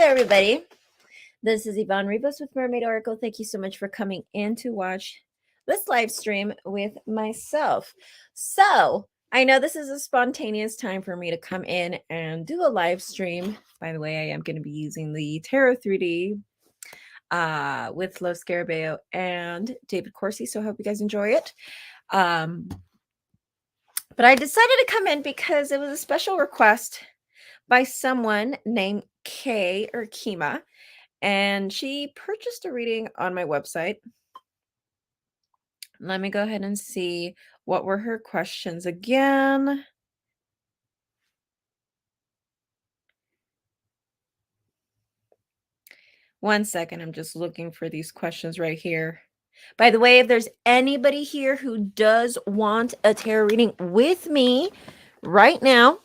there, everybody. This is Yvonne Rivas with Mermaid Oracle. Thank you so much for coming in to watch this live stream with myself. So, I know this is a spontaneous time for me to come in and do a live stream. By the way, I am going to be using the Tarot 3D with Lo Scarabeo and David Corsi, so I hope you guys enjoy it. But I decided to come in because it was a special request by someone named Kay or Kima, and she purchased a reading on my website. Let me go ahead and see what were her questions again. One second, I'm just looking for these questions right here. By the way, if there's anybody here who does want a tarot reading with me right now,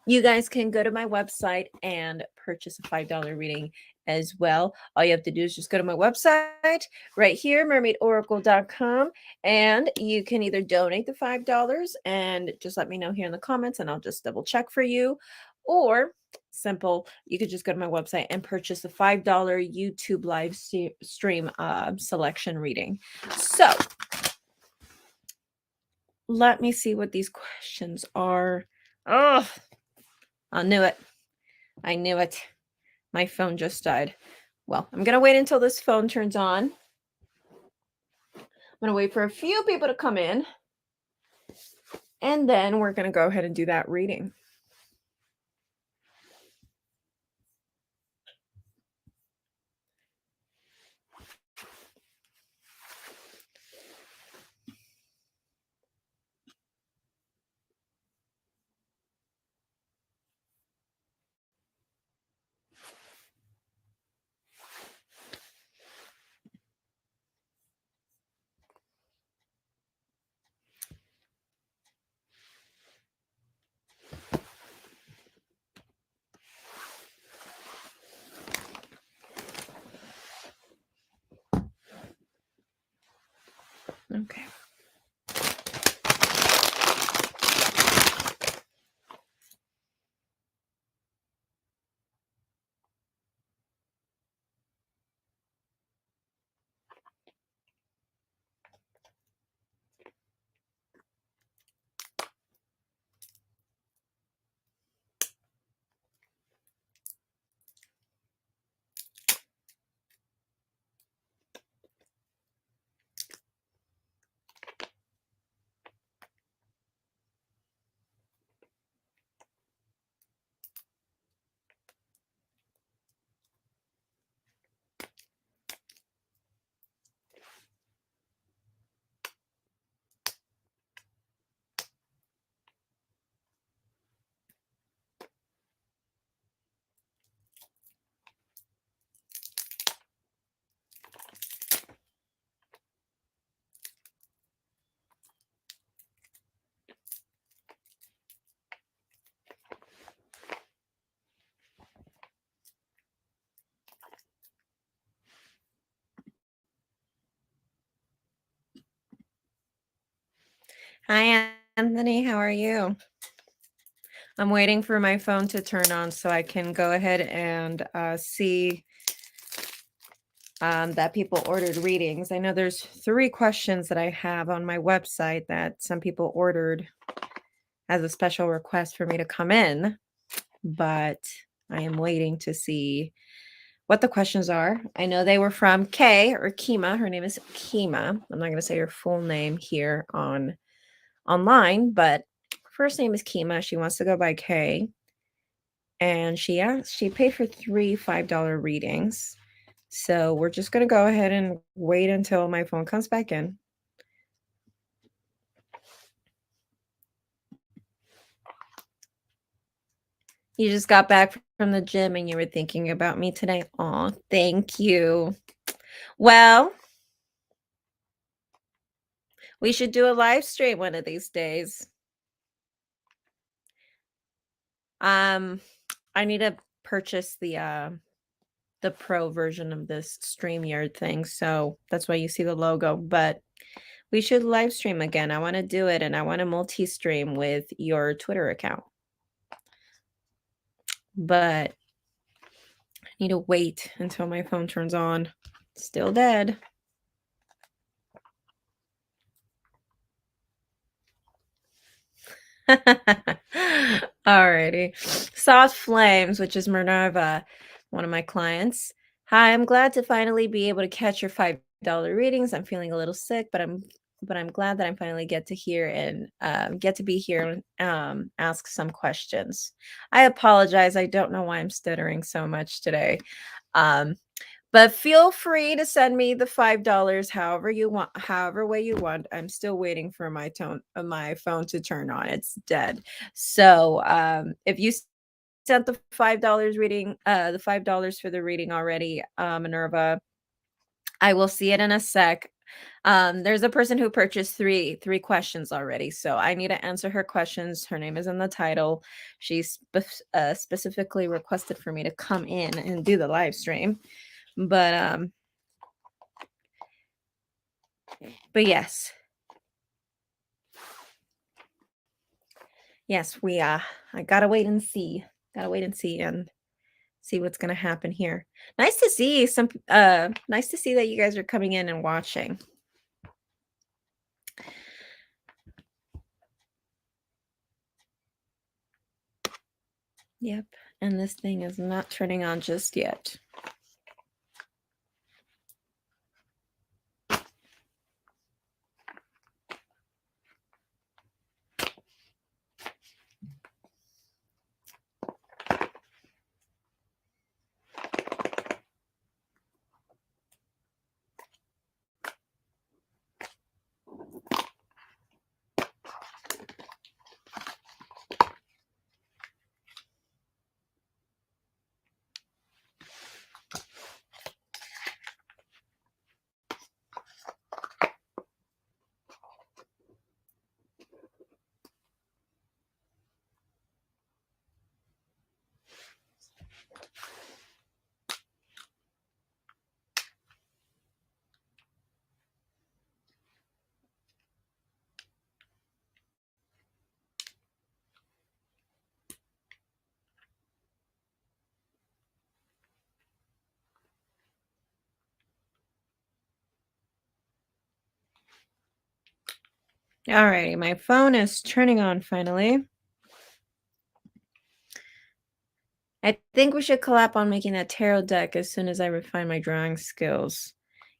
you guys can go to my website and purchase a $5 reading as well. All you have to do is just go to my website right here, mermaidoracle.com, and you can either donate the $5 and just let me know here in the comments and I'll just double check for you, or simple, you could just go to my website and purchase the $5 YouTube live stream selection reading. So let me see what these questions are. Oh, I knew it. I knew it. My phone just died. Well, I'm going to wait until this phone turns on. I'm going to wait for a few people to come in. And then we're going to go ahead and do that reading. Okay. Hi, Anthony. How are you? I'm waiting for my phone to turn on so I can go ahead and see that people ordered readings. I know there's 3 questions that I have on my website that some people ordered as a special request for me to come in, but I am waiting to see what the questions are. I know they were from Kay or Kima. Her name is Kima. I'm not going to say her full name here online, but first name is Kima. She wants to go by Kay. And she paid for 3 $5 readings. So we're just going to go ahead and wait until my phone comes back in. You just got back from the gym and you were thinking about me today. Oh, thank you. Well, we should do a live stream one of these days. I need to purchase the pro version of this StreamYard thing, so that's why you see the logo. But we should live stream again. I want to do it, and I want to multi-stream with your Twitter account. But Need to wait until my phone turns on. Still dead. Alrighty. Soft Flames, which is Minerva, one of my clients. Hi, I'm glad to finally be able to catch your $5 readings. I'm feeling a little sick, but I'm glad that I finally get to hear and get to be here and ask some questions. I apologize. I don't know why I'm stuttering so much today. Um, but feel free to send me the $5 however you want, however way you want. I'm still waiting for my phone to turn on. It's dead. So if you sent the $5 reading, the $5 for the reading already, Minerva, I will see it in a sec. There's a person who purchased three questions already, so I need to answer her questions. Her name is in the title. She specifically requested for me to come in and do the live stream. But yes, I gotta wait and see. Gotta wait and see what's gonna happen here. Nice to see nice to see that you guys are coming in and watching. Yep, and this thing is not turning on just yet. All righty, my phone is turning on finally. I think we should collab on making that tarot deck as soon as I refine my drawing skills.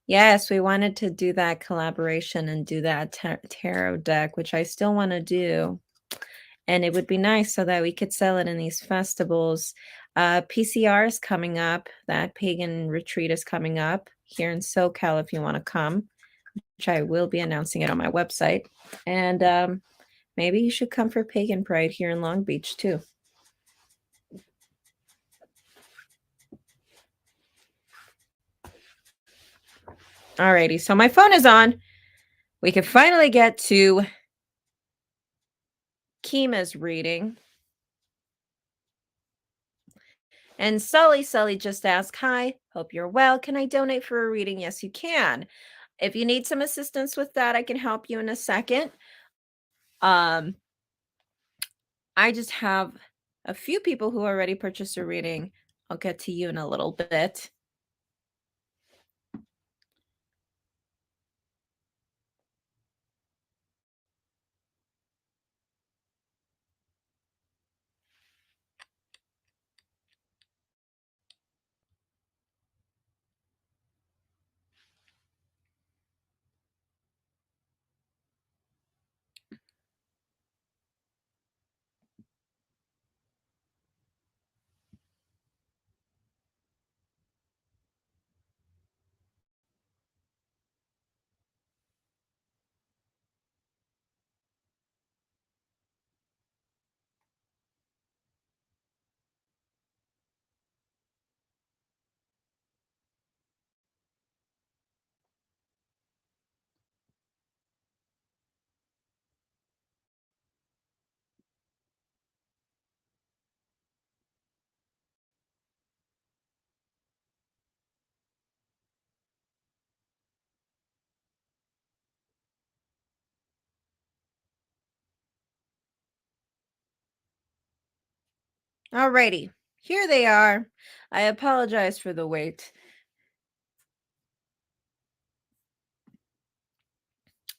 Yes, we wanted to do that collaboration and do that tarot deck, which I still want to do. And it would be nice so that we could sell it in these festivals. PCR is coming up. That pagan retreat is coming up here in SoCal if you want to come, which I will be announcing it on my website. And maybe you should come for Pagan Pride here in Long Beach too. Alrighty, so my phone is on. We can finally get to Kima's reading. And Sully just asked, hi, hope you're well. Can I donate for a reading? Yes, you can. If you need some assistance with that, I can help you in a second. I just have a few people who already purchased a reading. I'll get to you in a little bit. Alrighty. Here they are. I apologize for the wait.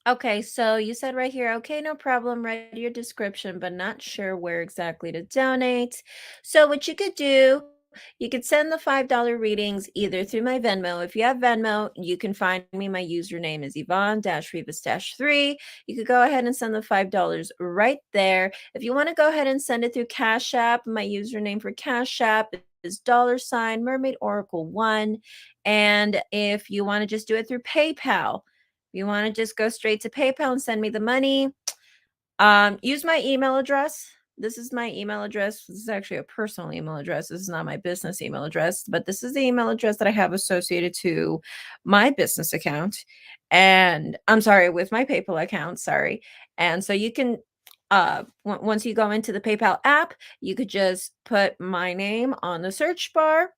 Okay, so you said right here, okay, no problem, write your description, but not sure where exactly to donate. So what you could do, you could send the $5 readings either through my Venmo. If you have Venmo, you can find me. My username is Yvonne-Rivas-3. You could go ahead and send the $5 right there. If you want to go ahead and send it through Cash App, my username for Cash App is $Mermaid Oracle 1. And if you want to just do it through PayPal, you want to just go straight to PayPal and send me the money. Use my email address. This is my email address. This is actually a personal email address. This is not my business email address, but this is the email address that I have associated to my business account. And I'm sorry, with my PayPal account. Sorry. And so you can, once you go into the PayPal app, you could just put my name on the search bar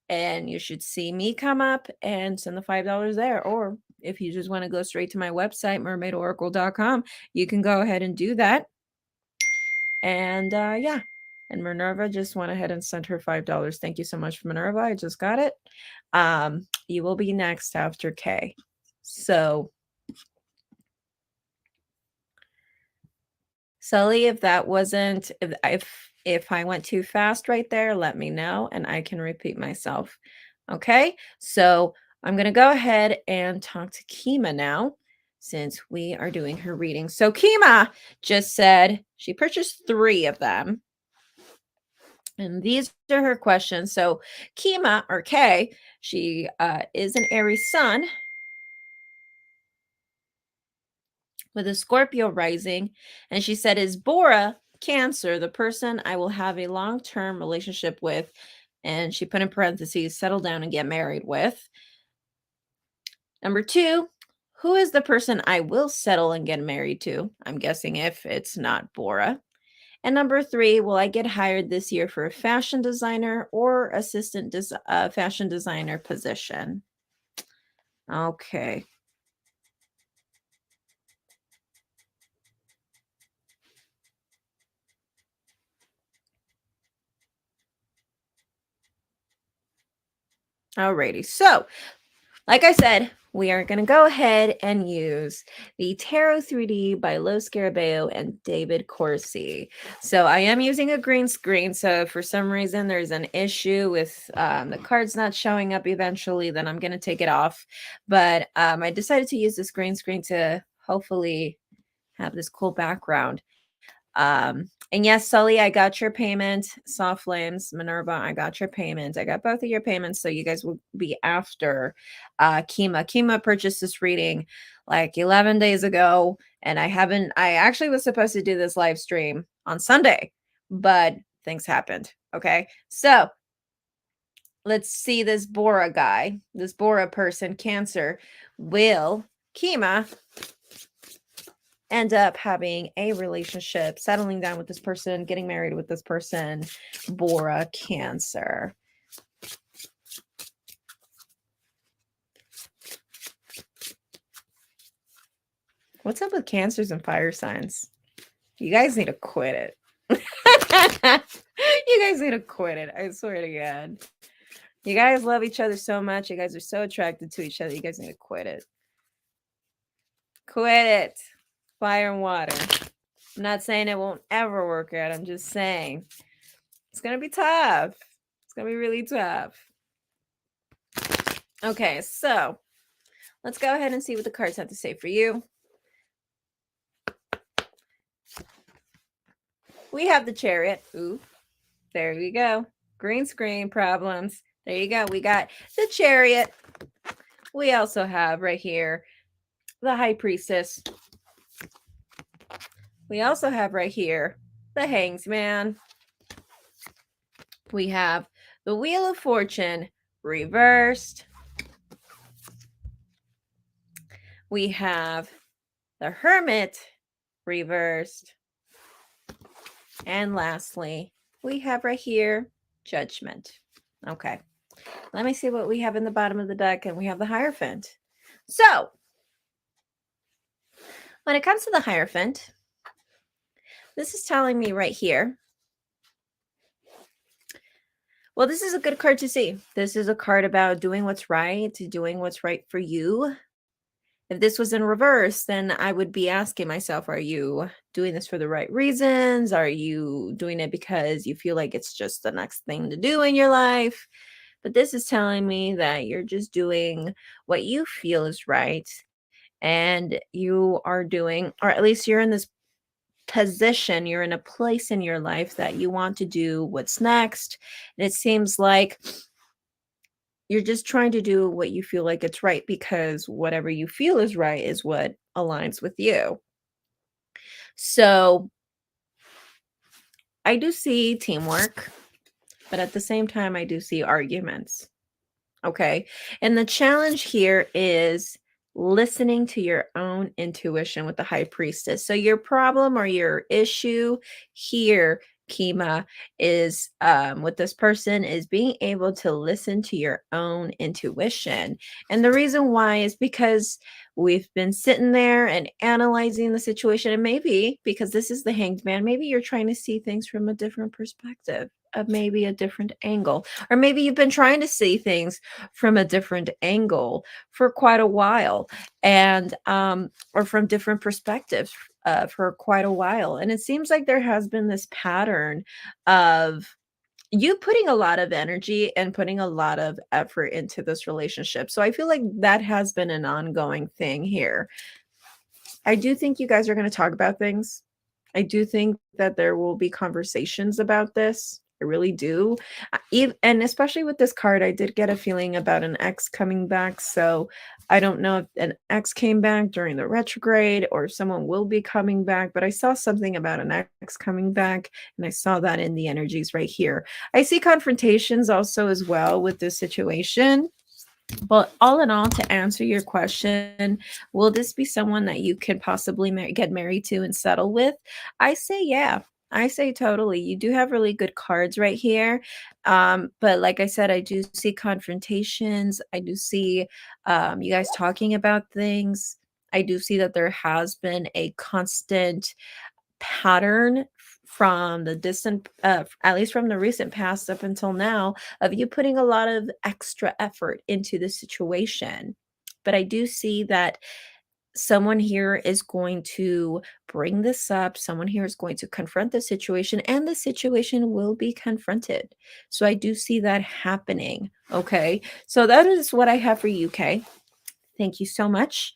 and you should see me come up and send the $5 there. Or if you just want to go straight to my website, mermaidoracle.com, you can go ahead and do that. And yeah. And Minerva just went ahead and sent her $5. Thank you so much, Minerva. I just got it. You will be next after Kay. So, Sully, if that wasn't, if I went too fast right there, let me know and I can repeat myself. Okay, so I'm going to go ahead and talk to Kima now since we are doing her reading. So Kima just said she purchased 3 of them. And these are her questions. So Kima, or Kay, she is an Aries sun with a Scorpio rising. And she said, is Bora Cancer the person I will have a long-term relationship with? And she put in parentheses, settle down and get married with. Number 2, who is the person I will settle and get married to? I'm guessing if it's not Bora. And number 3, will I get hired this year for a fashion designer or assistant fashion designer position? Okay. Alrighty. So, like I said, we are going to go ahead and use the Tarot 3D by Lo Scarabeo and David Corsi. So I am using a green screen. So if for some reason there's an issue with the cards not showing up eventually, then I'm going to take it off. But I decided to use this green screen to hopefully have this cool background. And yes, Sully, I got your payment. Soft Flames, Minerva, I got your payment. I got both of your payments. So you guys will be after Kima. Kima purchased this reading like 11 days ago. And I actually was supposed to do this live stream on Sunday, but things happened. Okay. So let's see this Bora guy, this Bora person, Cancer. Will Kima end up having a relationship, settling down with this person, getting married with this person? Bora Cancer. What's up with Cancers and fire signs? You guys need to quit it. You guys need to quit it. I swear to God. You guys love each other so much. You guys are so attracted to each other. You guys need to quit it. Quit it. Fire and water. I'm not saying it won't ever work out. I'm just saying it's going to be tough. It's going to be really tough. Okay, so let's go ahead and see what the cards have to say for you. We have the Chariot. Ooh, there you go. Green screen problems. There you go. We got the Chariot. We also have right here the High Priestess. We also have right here the Hanged Man. We have the Wheel of Fortune reversed. We have the Hermit reversed. And lastly, we have right here Judgment. Okay. Let me see what we have in the bottom of the deck. And we have the Hierophant. So, when it comes to the Hierophant, this is telling me right here Well, this is a good card to see. This is a card about doing what's right, doing what's right for you. If this was in reverse, then I would be asking myself, are you doing this for the right reasons? Are you doing it because you feel like it's just the next thing to do in your life? But this is telling me that you're just doing what you feel is right. And you are doing, or at least you're in this position, you're in a place in your life that you want to do what's next. And it seems like you're just trying to do what you feel like it's right because whatever you feel is right is what aligns with you. So I do see teamwork, but at the same time, I do see arguments. Okay. And the challenge here is listening to your own intuition with the high priestess. So your problem or your issue here, Kima, is with this person is being able to listen to your own intuition. And the reason why is because we've been sitting there and analyzing the situation. And maybe because this is the hanged man, maybe you're trying to see things from a different perspective, of maybe a different angle. Or maybe you've been trying to see things from a different angle for quite a while, and or from different perspectives for quite a while. And it seems like there has been this pattern of you putting a lot of energy and putting a lot of effort into this relationship. So I feel like that has been an ongoing thing here. I do think you guys are going to talk about things. I do think that there will be conversations about this. I really do. And especially with this card, I did get a feeling about an ex coming back. So I don't know if an ex came back during the retrograde or someone will be coming back, but I saw something about an ex coming back, and I saw that in the energies right here. I see confrontations also as well with this situation. But all in all, to answer your question, will this be someone that you could possibly get married to and settle with? I say, yeah. I say totally. You do have really good cards right here. But like I said, I do see confrontations. I do see you guys talking about things. I do see that there has been a constant pattern from the distant at least from the recent past up until now, of you putting a lot of extra effort into the situation. But I do see that someone here is going to bring this up, someone here is going to confront the situation, and the situation will be confronted. So I do see that happening. Okay, so that is what I have for you, Kay. Thank you so much.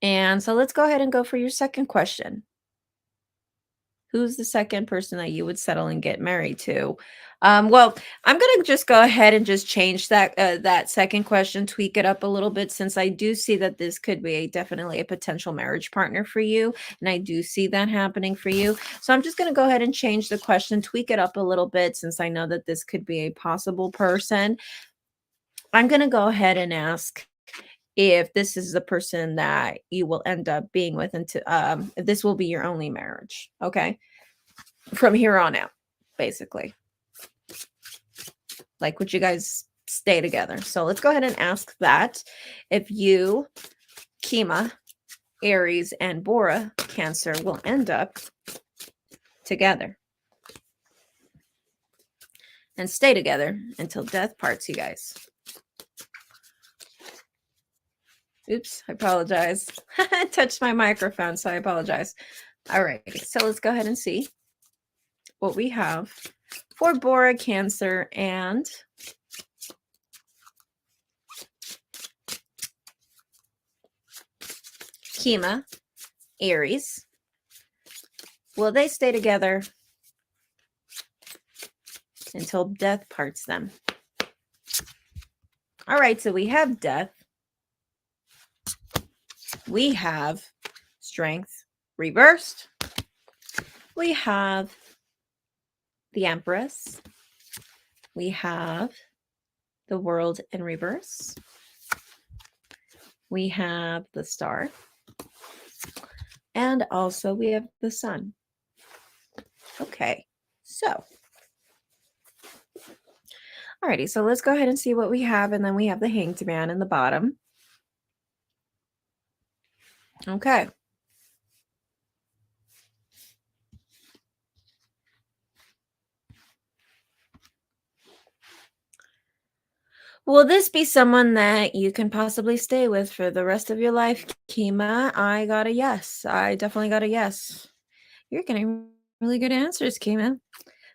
And so let's go ahead and go for your second question. Who's the second person that you would settle and get married to? Well, I'm gonna just go ahead and just change that second question, tweak it up a little bit, since I do see that this could be definitely a potential marriage partner for you, and I do see that happening for you. So I'm just gonna go ahead and change the question, tweak it up a little bit, since I know that this could be a possible person. I'm gonna go ahead and ask if this is the person that you will end up being with, into if this will be your only marriage. Okay, from here on out, basically. Like, would you guys stay together? So let's go ahead and ask that. If you, Kima, Aries, and Bora, Cancer, will end up together and stay together until death parts, you guys. Oops, I apologize. I touched my microphone, so I apologize. All right, so let's go ahead and see what we have for Bora, Cancer, and Kima, Aries. Will they stay together until death parts them? All right, so we have death. We have strength reversed. We have the Empress. We have the World in reverse. We have the Star. And also we have the Sun. Okay, so. Alrighty, so let's go ahead and see what we have. And then we have the Hanged Man in the bottom. Okay. Will this be someone that you can possibly stay with for the rest of your life, Kima? I got a yes. I definitely got a yes. You're getting really good answers, Kima.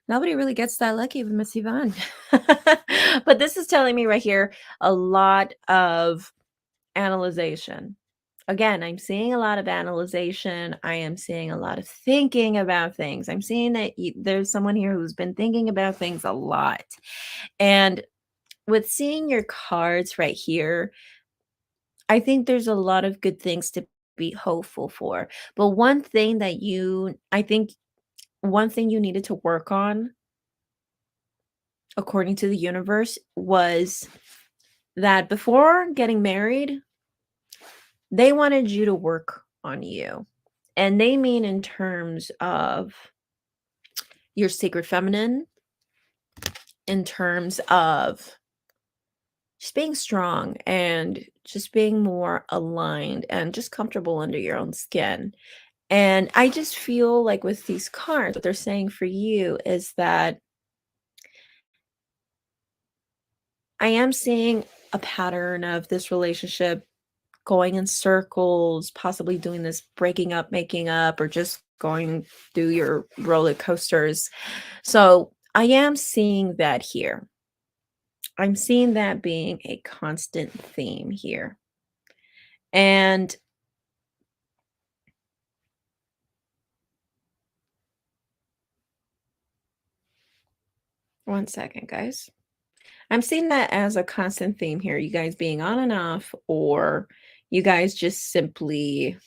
Nobody really gets that lucky with Miss Yvonne. But this is telling me right here a lot of analyzation. Again, I'm seeing a lot of analyzation. I am seeing a lot of thinking about things. I'm seeing that there's someone here who's been thinking about things a lot. And with seeing your cards right here, I think there's a lot of good things to be hopeful for. But I think one thing you needed to work on, according to the universe, was that before getting married, they wanted you to work on you. And they mean in terms of your sacred feminine, in terms of just being strong and just being more aligned and just comfortable under your own skin. And I just feel like with these cards, what they're saying for you is that I am seeing a pattern of this relationship going in circles, possibly doing this breaking up, making up, or just going through your roller coasters. So I am seeing that here. I'm seeing that being a constant theme here. And one second, guys. I'm seeing that as a constant theme here. You guys being on and off, or you guys just simply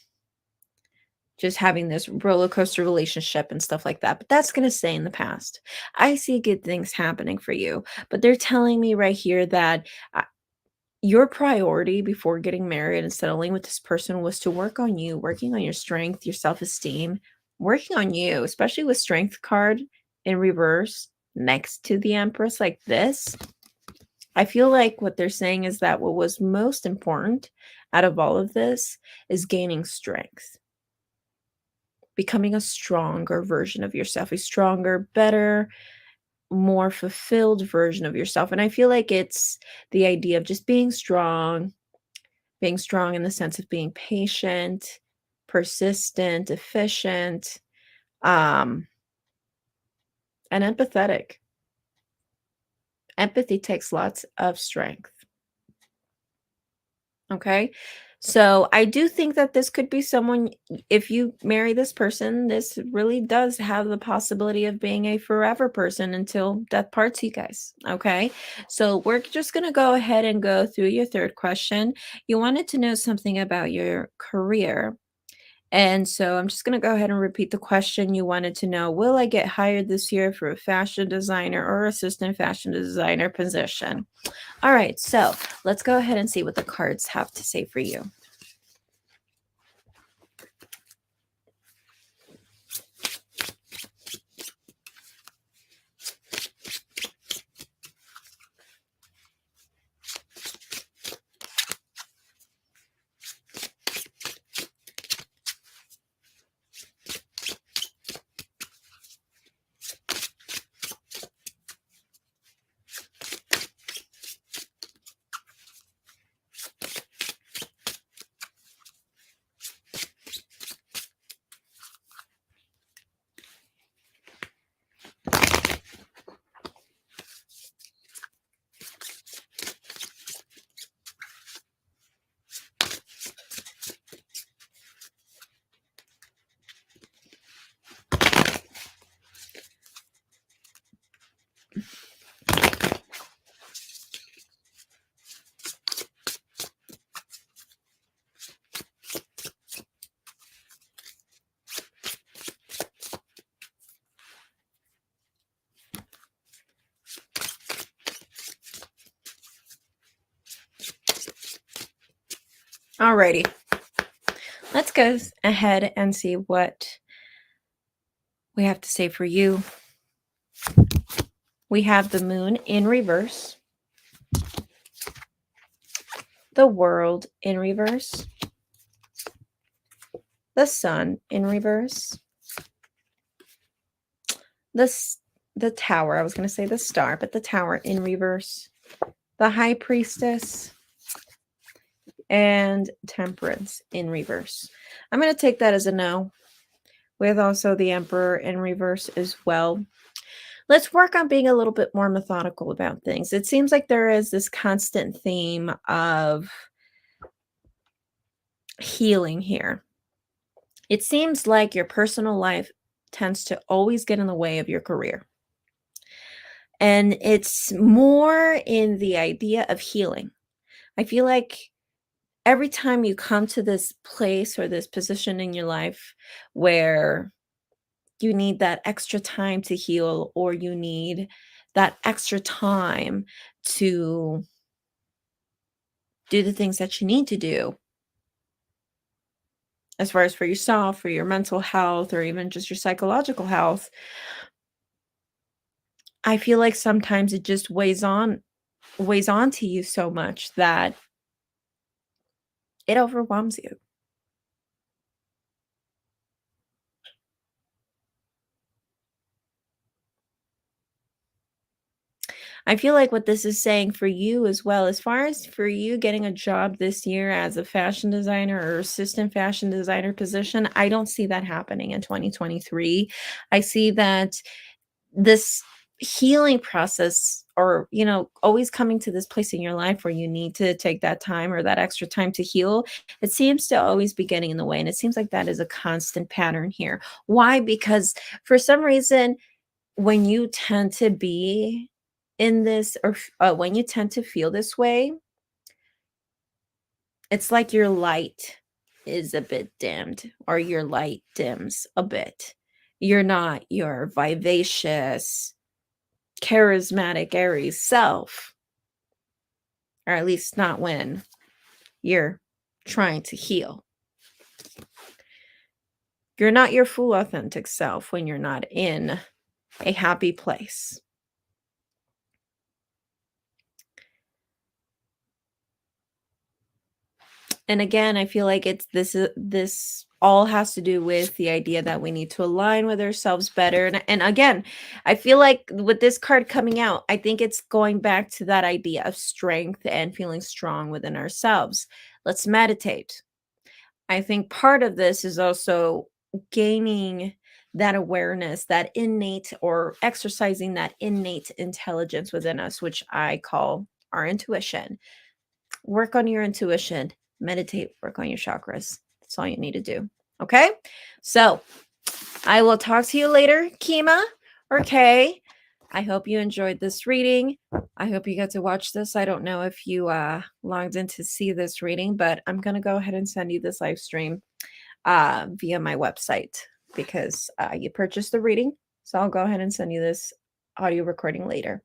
just having this roller coaster relationship and stuff like that. But that's going to stay in the past. I see good things happening for you, but they're telling me right here that your priority before getting married and settling with this person was to work on you, working on your strength, your self-esteem, working on you, especially with strength card in reverse next to the Empress like this. I feel like what they're saying is that what was most important out of all of this is gaining strength, becoming a stronger version of yourself, a stronger, better, more fulfilled version of yourself. And I feel like it's the idea of just being strong in the sense of being patient, persistent, efficient, um, and empathetic. Empathy takes lots of strength. Okay. So I do think that this could be someone, if you marry this person, this really does have the possibility of being a forever person until death parts you guys. Okay. So we're just going to go ahead and go through your third question. You wanted to know something about your career. And so I'm just going to go ahead and repeat the question. You wanted to know, will I get hired this year for a fashion designer or assistant fashion designer position? All right, so let's go ahead and see what the cards have to say for you. Alrighty, let's go ahead and see what we have to say for you. We have the moon in reverse, the world in reverse, the sun in reverse, the tower. I was going to say the star, but the tower in reverse, the High Priestess, and Temperance in reverse. I'm going to take that as a no, with also the Emperor in reverse as well. Let's work on being a little bit more methodical about things. It seems like there is this constant theme of healing here. It seems like your personal life tends to always get in the way of your career. And it's more in the idea of healing. I feel like every time you come to this place or this position in your life where you need that extra time to heal, or you need that extra time to do the things that you need to do, as far as for yourself, for your mental health, or even just your psychological health, I feel like sometimes it just weighs onto you so much that it overwhelms you. I feel like what this is saying for you as well, as far as for you getting a job this year as a fashion designer or assistant fashion designer position, I don't see that happening in 2023. I see that this healing process, or always coming to this place in your life where you need to take that time or that extra time to heal, it seems to always be getting in the way, and it seems like that is a constant pattern here. Why? Because for some reason, when you tend to be in this, or when you tend to feel this way, it's like your light is a bit dimmed, or your light dims a bit. You're not your vivacious, charismatic Aries self, or at least not when you're trying to heal. You're not your full authentic self when you're not in a happy place. And again, I feel like this all has to do with the idea that we need to align with ourselves better. And again, I feel like with this card coming out, I think it's going back to that idea of strength and feeling strong within ourselves. Let's meditate. I think part of this is also gaining that awareness, that innate, or exercising that innate intelligence within us, which I call our intuition. Work on your intuition, meditate, work on your chakras. That's all you need to do. Okay. So I will talk to you later, Kima or Kay. I hope you enjoyed this reading. I hope you got to watch this. I don't know if you logged in to see this reading, but I'm going to go ahead and send you this live stream via my website, because you purchased the reading. So I'll go ahead and send you this audio recording later.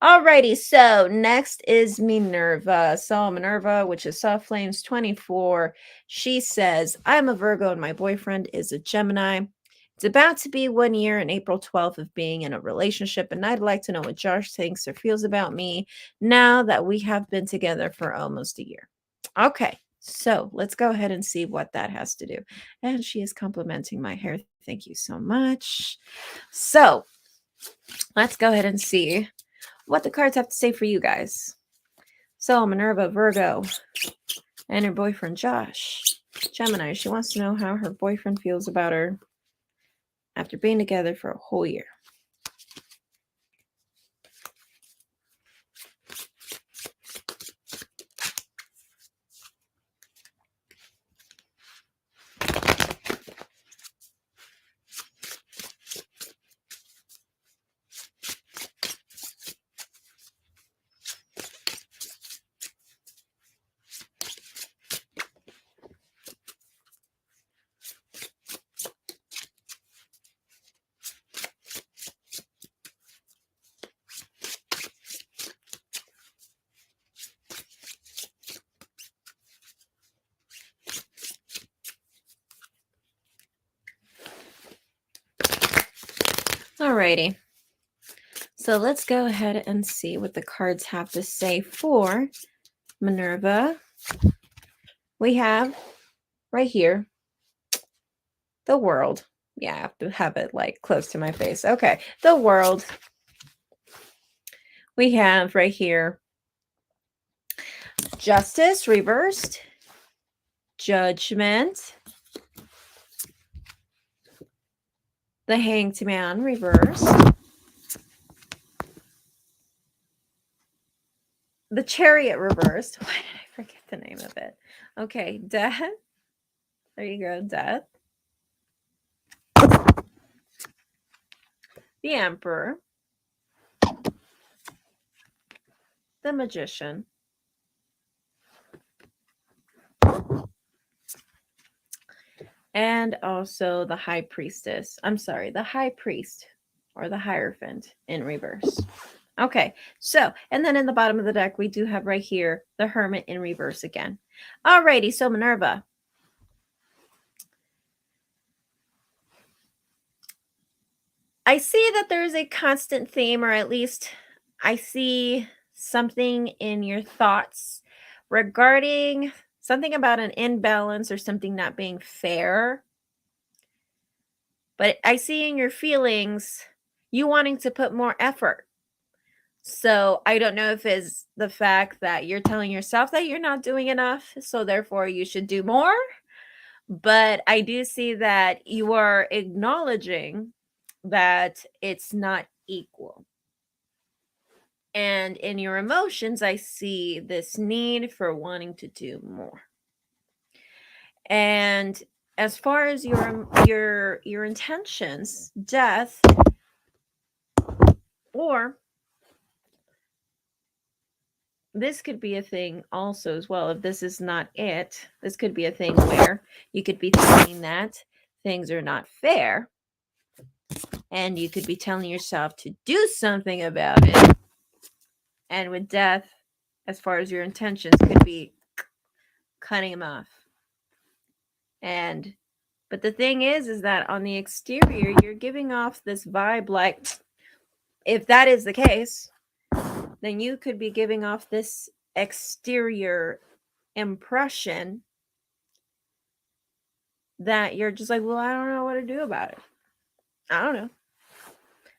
Alrighty, so next is Minerva. So Minerva, which is Soft Flames 24, she says, I'm a Virgo and my boyfriend is a Gemini. It's about to be 1 year and April 12th of being in a relationship, and I'd like to know what Josh thinks or feels about me now that we have been together for almost a year. Okay, so let's go ahead and see what that has to do. And she is complimenting my hair. Thank you so much. So let's go ahead and see what the cards have to say for you guys. So Minerva, Virgo, and her boyfriend Josh, Gemini. She wants to know how her boyfriend feels about her after being together for a whole year. Alrighty. So let's go ahead and see what the cards have to say for Minerva. We have right here the World. Yeah, I have to have it like close to my face. Okay, the World. We have right here Justice reversed. Judgment. The Hanged Man reversed. The Chariot reversed. Why did I forget the name of it? Okay, Death. There you go, Death. The Emperor. The Magician. And also the High Priestess. I'm sorry, the High Priest or the Hierophant in reverse. Okay, so, and then in the bottom of the deck, we do have right here the Hermit in reverse again. Alrighty, so Minerva. I see that there's a constant theme, or at least I see something in your thoughts regarding something about an imbalance or something not being fair. But I see in your feelings you wanting to put more effort. So I don't know if it's the fact that you're telling yourself that you're not doing enough, so therefore you should do more. But I do see that you are acknowledging that it's not equal. And in your emotions, I see this need for wanting to do more. And as far as your intentions, Death, or this could be a thing also as well. If this is not it, this could be a thing where you could be thinking that things are not fair, and you could be telling yourself to do something about it. And with Death, as far as your intentions, could be cutting him off. But the thing is that on the exterior, you're giving off this vibe like, if that is the case, then you could be giving off this exterior impression that you're just like, well, I don't know what to do about it. I don't know.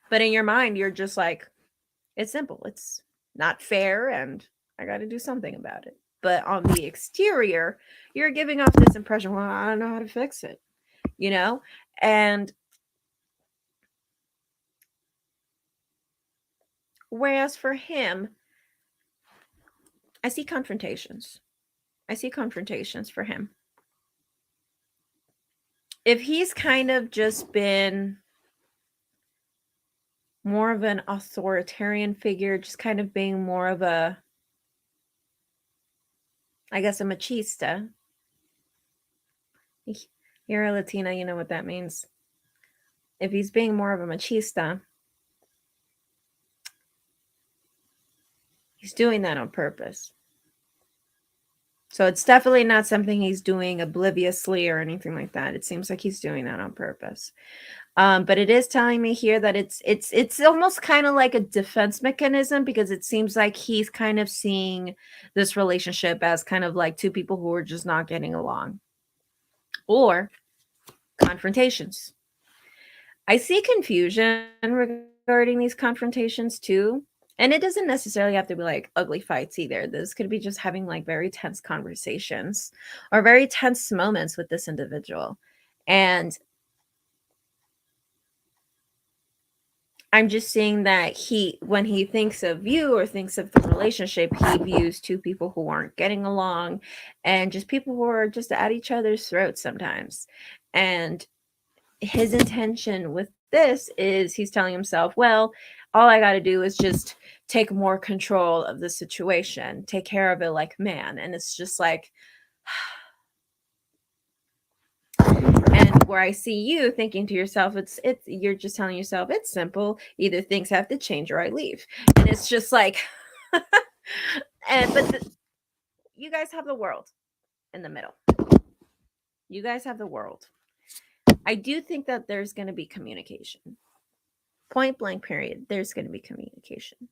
But in your mind, you're just like, it's simple. It's not fair, and I got to do something about it. But on the exterior, you're giving off this impression, well, I don't know how to fix it, you know? And whereas for him, I see confrontations. I see confrontations for him. If he's kind of just been more of an authoritarian figure, just kind of being more of a, I guess, a machista. You're a Latina, you know what that means. If he's being more of a machista, he's doing that on purpose. So it's definitely not something he's doing obliviously or anything like that. It seems like he's doing that on purpose. But it is telling me here that it's almost kind of like a defense mechanism, because it seems like he's kind of seeing this relationship as kind of like two people who are just not getting along, or confrontations. I see confusion regarding these confrontations too. And it doesn't necessarily have to be like ugly fights either. This could be just having like very tense conversations or very tense moments with this individual. And I'm just seeing that when he thinks of you or thinks of the relationship, he views two people who aren't getting along and just people who are just at each other's throats sometimes. And his intention with this is he's telling himself, well, all I got to do is just take more control of the situation, take care of it like man. And it's just like, and where I see you thinking to yourself, it's you're just telling yourself it's simple. Either things have to change or I leave. And it's just like, you guys have the world in the middle. You guys have the world. I do think that there's going to be communication. Point blank period. There's going to be communication.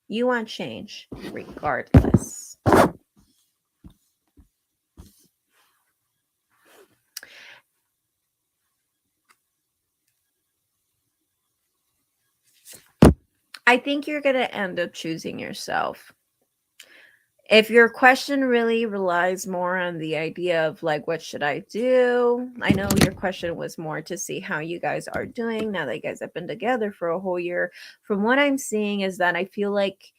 You want change regardless. I think you're going to end up choosing yourself. If your question really relies more on the idea of like, what should I do? I know your question was more to see how you guys are doing now that you guys have been together for a whole year. From what I'm seeing is that I feel like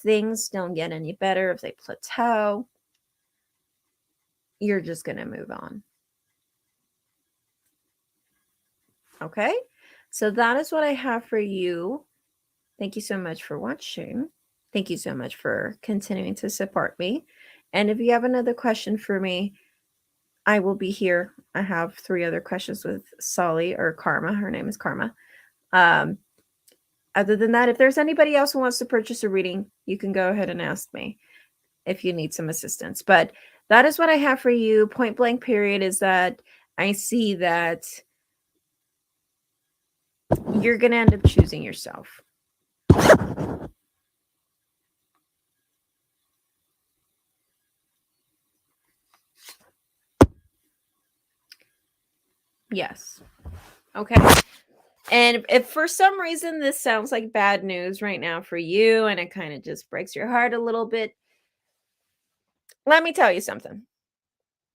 things don't get any better. If they plateau, you're just going to move on. Okay. So that is what I have for you. Thank you so much for watching. Thank you so much for continuing to support me. And if you have another question for me, I will be here. I have 3 other questions with Solly or Karma. Her name is Karma. Um, Other than that, if there's anybody else who wants to purchase a reading, you can go ahead and ask me if you need some assistance. But that is what I have for you. Point blank period is that I see that you're going to end up choosing yourself. Yes. Okay. And if for some reason this sounds like bad news right now for you and it kind of just breaks your heart a little bit, let me tell you something.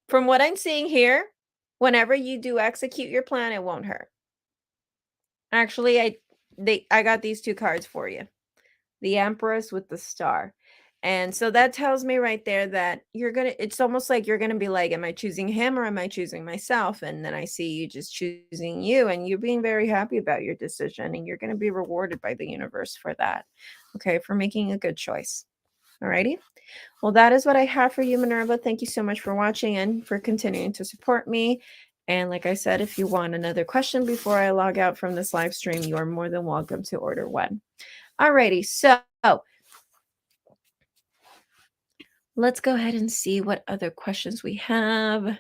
From what I'm seeing here, whenever you do execute your plan, it won't hurt. Actually, I got these 2 cards for you. The Empress with the star. And so that tells me right there that it's almost like you're gonna be like, am I choosing him or am I choosing myself? And then I see you just choosing you and you being very happy about your decision, and you're gonna be rewarded by the universe for that. Okay, for making a good choice. Alrighty. Well, that is what I have for you, Minerva. Thank you so much for watching and for continuing to support me. And like I said, if you want another question before I log out from this live stream, you are more than welcome to order one. Alrighty, so let's go ahead and see what other questions we have.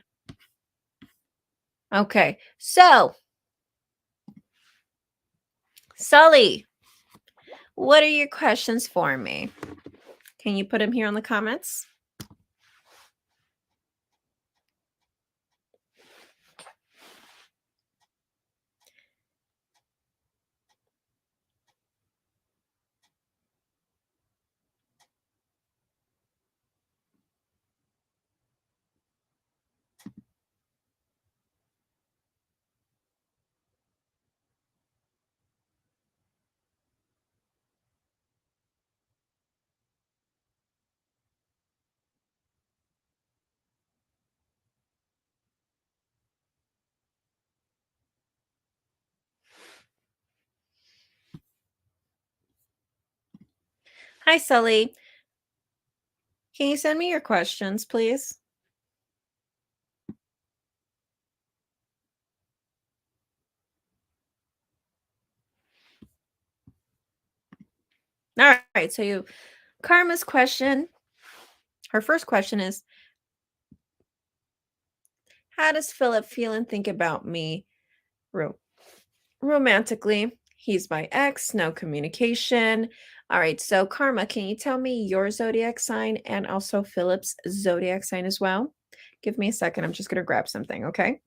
Okay, so Sully, what are your questions for me? Can you put them here in the comments? Hi, Sully. Can you send me your questions, please? All right, so Karma's question, her first question is, how does Philip feel and think about me romantically? He's my ex, no communication. All right, so Karma, can you tell me your zodiac sign and also Philip's zodiac sign as well? Give me a second. I'm just going to grab something, okay?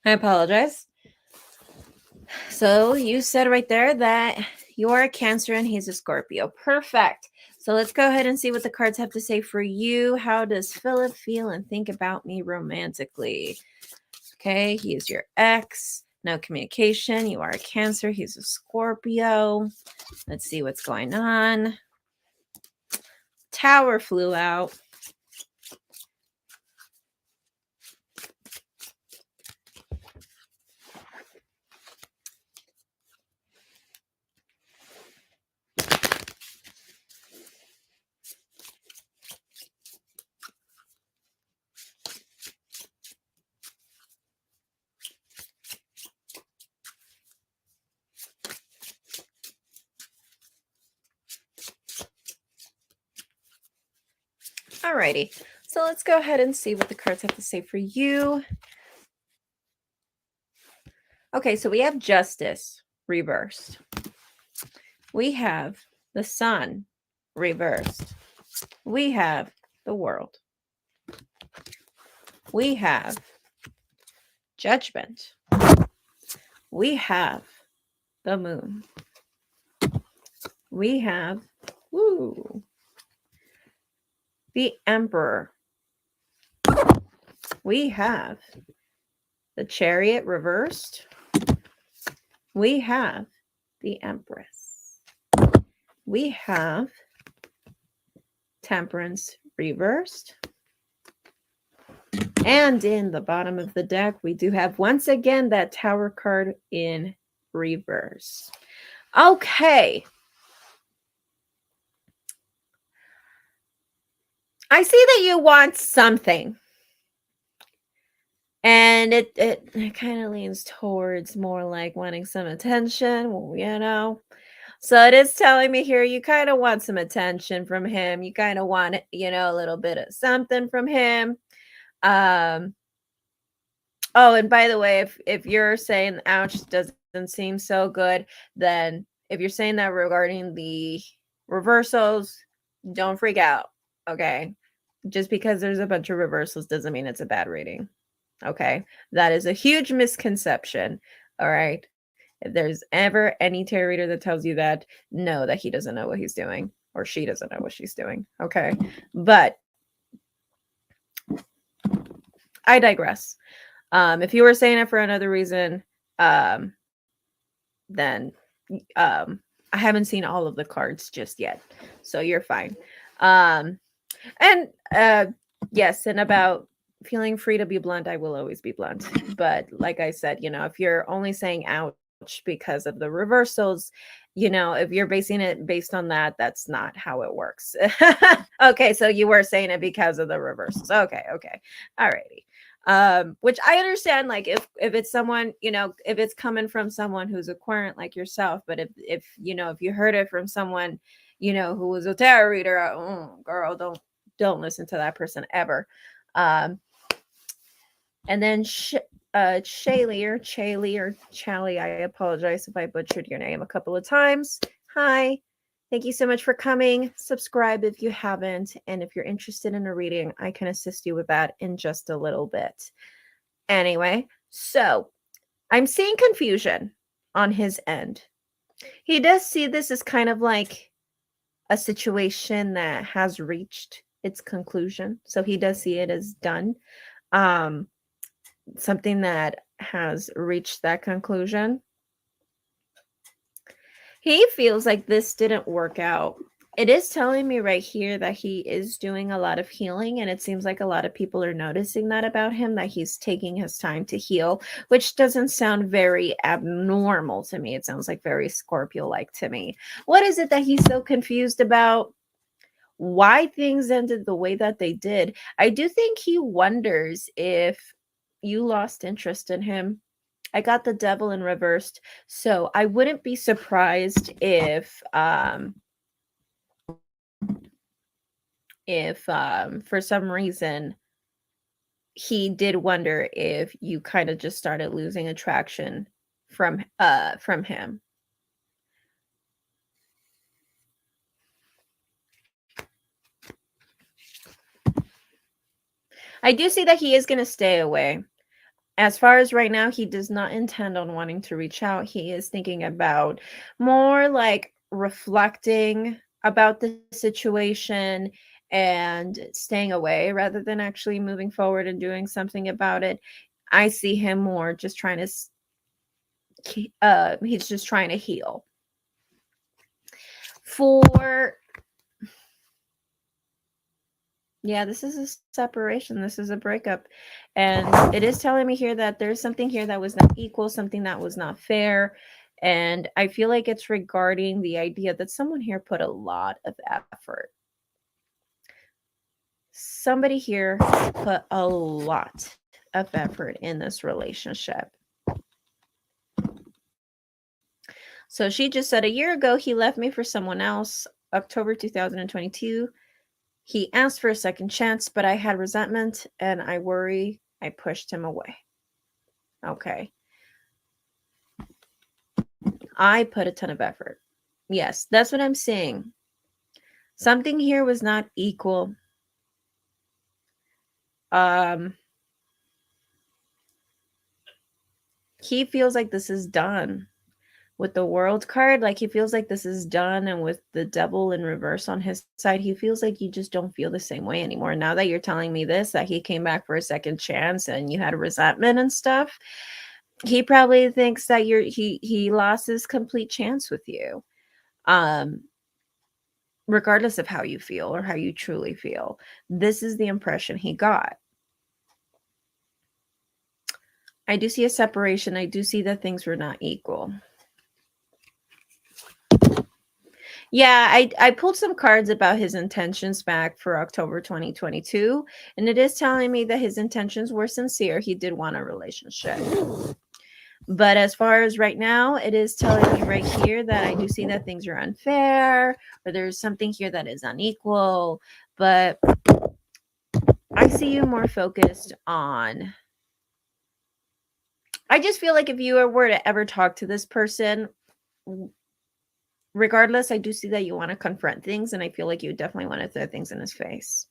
I apologize. So you said right there that you're a Cancer and he's a Scorpio. Perfect. So let's go ahead and see what the cards have to say for you. How does Philip feel and think about me romantically? Okay, he is your ex. No communication. You are a Cancer. He's a Scorpio. Let's see what's going on. Tower flew out. Alrighty. So let's go ahead and see what the cards have to say for you. Okay, so we have Justice reversed. We have the Sun reversed. We have the World. We have Judgment. We have the Moon. We have the Emperor. We have the Chariot reversed. We have the Empress. We have Temperance reversed. And in the bottom of the deck, we do have once again that Tower card in reverse. Okay. I see that you want something. And it kind of leans towards more like wanting some attention, you know. So it is telling me here you kind of want some attention from him. You kind of want, you know, a little bit of something from him. Oh, and by the way, if you're saying ouch doesn't seem so good, then if you're saying that regarding the reversals, don't freak out. Okay. Just because there's a bunch of reversals doesn't mean it's a bad reading. Okay. That is a huge misconception. All right. If there's ever any tarot reader that tells you that, know that he doesn't know what he's doing or she doesn't know what she's doing. Okay. But I digress. If you were saying it for another reason, then I haven't seen all of the cards just yet. So you're fine. Yes, and about feeling free to be blunt, I will always be blunt. But like I said, you know, if you're only saying ouch because of the reversals, you know, if you're basing it based on that, that's not how it works. Okay, so you were saying it because of the reversals. Okay. Alrighty. Which I understand, like if it's someone, you know, if it's coming from someone who's a querent like yourself, but if you know, if you heard it from someone, you know, who was a tarot reader, girl, don't listen to that person ever. And then Shaylee or Chally, I apologize if I butchered your name a couple of times. Hi. Thank you so much for coming. Subscribe if you haven't. And if you're interested in a reading, I can assist you with that in just a little bit. Anyway, so I'm seeing confusion on his end. He does see this as kind of like a situation that has reached its conclusion. So he does see it as done. Something that has reached that conclusion. He feels like this didn't work out. It is telling me right here that he is doing a lot of healing, and it seems like a lot of people are noticing that about him, that he's taking his time to heal, which doesn't sound very abnormal to me. It sounds like very Scorpio-like to me. What is it that he's so confused about? Why things ended the way that they did? I do think he wonders if you lost interest in him. I got the Devil in reversed, so I wouldn't be surprised if for some reason he did wonder if you kind of just started losing attraction from him. I do see that he is going to stay away. As far as right now, he does not intend on wanting to reach out. He is thinking about more like reflecting about the situation and staying away rather than actually moving forward and doing something about it. I see him more just trying to he's just trying to heal. Yeah, this is a separation. This is a breakup. And it is telling me here that there's something here that was not equal, something that was not fair. And I feel like it's regarding the idea that someone here put a lot of effort. Somebody here put a lot of effort in this relationship. So she just said, a year ago, he left me for someone else, October 2022. He asked for a second chance, but I had resentment and I worry I pushed him away. Okay. I put a ton of effort. Yes, that's what I'm saying. Something here was not equal. He feels like this is done. With the world card, like he feels like this is done, and with the devil in reverse on his side, he feels like you just don't feel the same way anymore. Now that you're telling me this, that he came back for a second chance and you had a resentment and stuff, he probably thinks that he lost his complete chance with you. Regardless of how you feel or how you truly feel. This is the impression he got. I do see a separation. I do see that things were not equal. Yeah, I pulled some cards about his intentions back for October 2022, and it is telling me that his intentions were sincere. He did want a relationship. But as far as right now, it is telling me right here that I do see that things are unfair, or there's something here that is unequal. But I see you more focused on... I just feel like if you were to ever talk to this person, regardless, I do see that you want to confront things, and I feel like you definitely want to throw things in his face.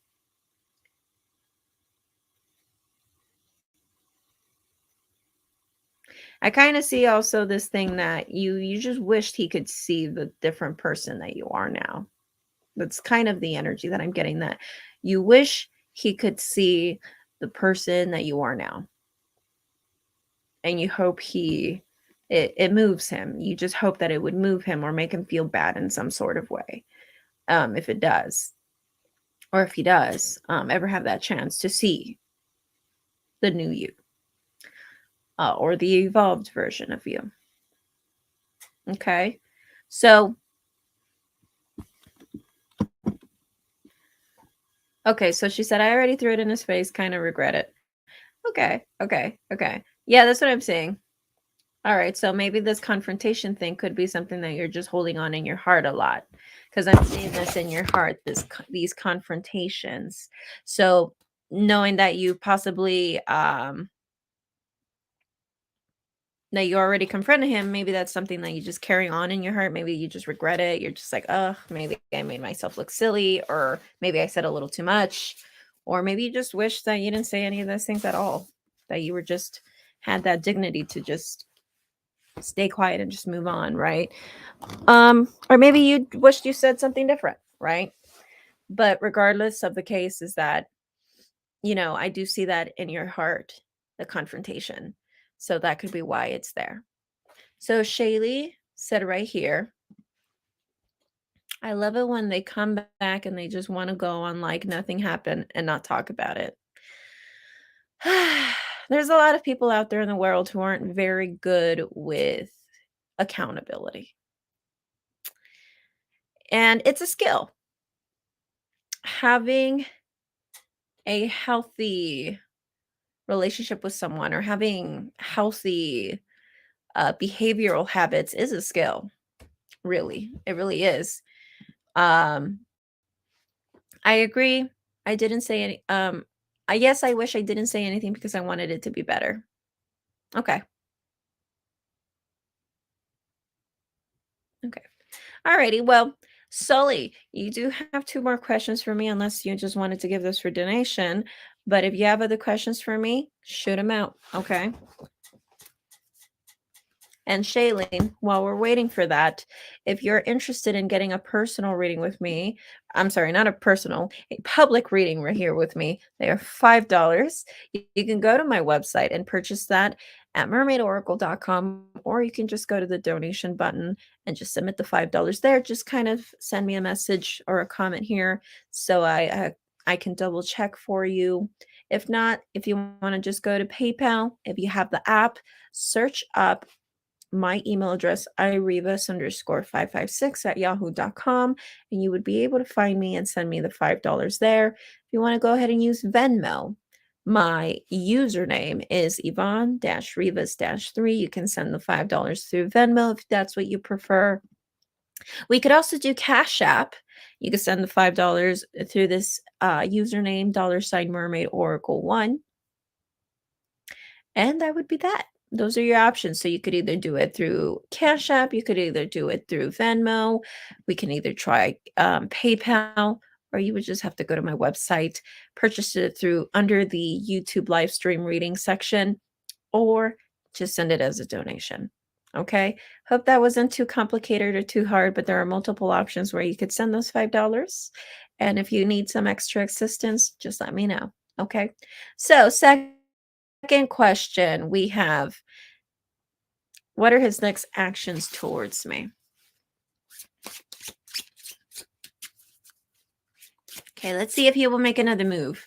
I kind of see also this thing that you just wished he could see the different person that you are now. That's kind of the energy that I'm getting, that you wish he could see the person that you are now. And you hope it moves him. You just hope that it would move him or make him feel bad in some sort of way. If it does, or if he does ever have that chance to see the new you, or the evolved version of you. Okay. So, okay. So she said, I already threw it in his face. Kind of regret it. Okay. Yeah, that's what I'm saying. All right. So maybe this confrontation thing could be something that you're just holding on in your heart a lot, because I'm seeing this in your heart, these confrontations. So knowing that you possibly, that you already confronted him, maybe that's something that you just carry on in your heart. Maybe you just regret it. You're just like, oh, maybe I made myself look silly, or maybe I said a little too much, or maybe you just wish that you didn't say any of those things at all, that you were just had that dignity to just stay quiet and just move on, right? Or maybe you wished you said something different, right? But regardless of the case, is that, I do see that in your heart, the confrontation. So that could be why it's there. So Shaylee said right here, I love it when they come back and they just want to go on like nothing happened and not talk about it. There's a lot of people out there in the world who aren't very good with accountability. And it's a skill. Having a healthy relationship with someone, or having healthy behavioral habits, is a skill. Really, it really is. I agree. I didn't say any. I wish I didn't say anything because I wanted it to be better. Okay. Alrighty. Well, Sully, you do have 2 more questions for me, unless you just wanted to give this for donation. But if you have other questions for me, shoot them out. Okay. And Shailene, while we're waiting for that, if you're interested in getting a personal reading with me, I'm sorry, not a public reading right here with me, they are $5. You can go to my website and purchase that at mermaidoracle.com, or you can just go to the donation button and just submit the $5 there. Just kind of send me a message or a comment here so I can double check for you. If not, if you want to just go to PayPal, if you have the app, search up my email address, irivas_556@yahoo.com, and you would be able to find me and send me the $5 there. If you want to go ahead and use Venmo, my username is Yvonne-Rivas-3. You can send the $5 through Venmo if that's what you prefer. We could also do Cash App. You can send the $5 through this username, $Mermaid Oracle 1. And that would be that. Those are your options. So you could either do it through Cash App, you could either do it through Venmo, we can either try PayPal, or you would just have to go to my website, purchase it through under the YouTube live stream reading section, or just send it as a donation. Okay. Hope that wasn't too complicated or too hard, but there are multiple options where you could send those $5. And if you need some extra assistance, just let me know. Okay. So, second question we have, what are his next actions towards me? Okay, let's see if he will make another move.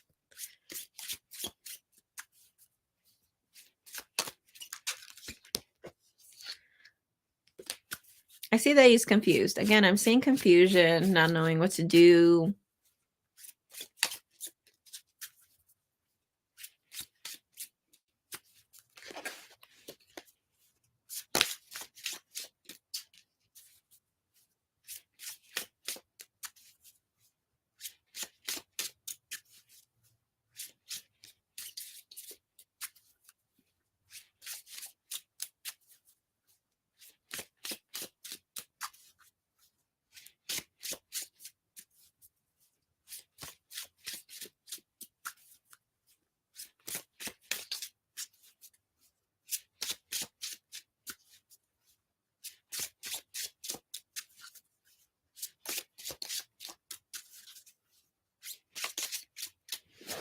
I see that he's confused. Again, I'm seeing confusion, not knowing what to do.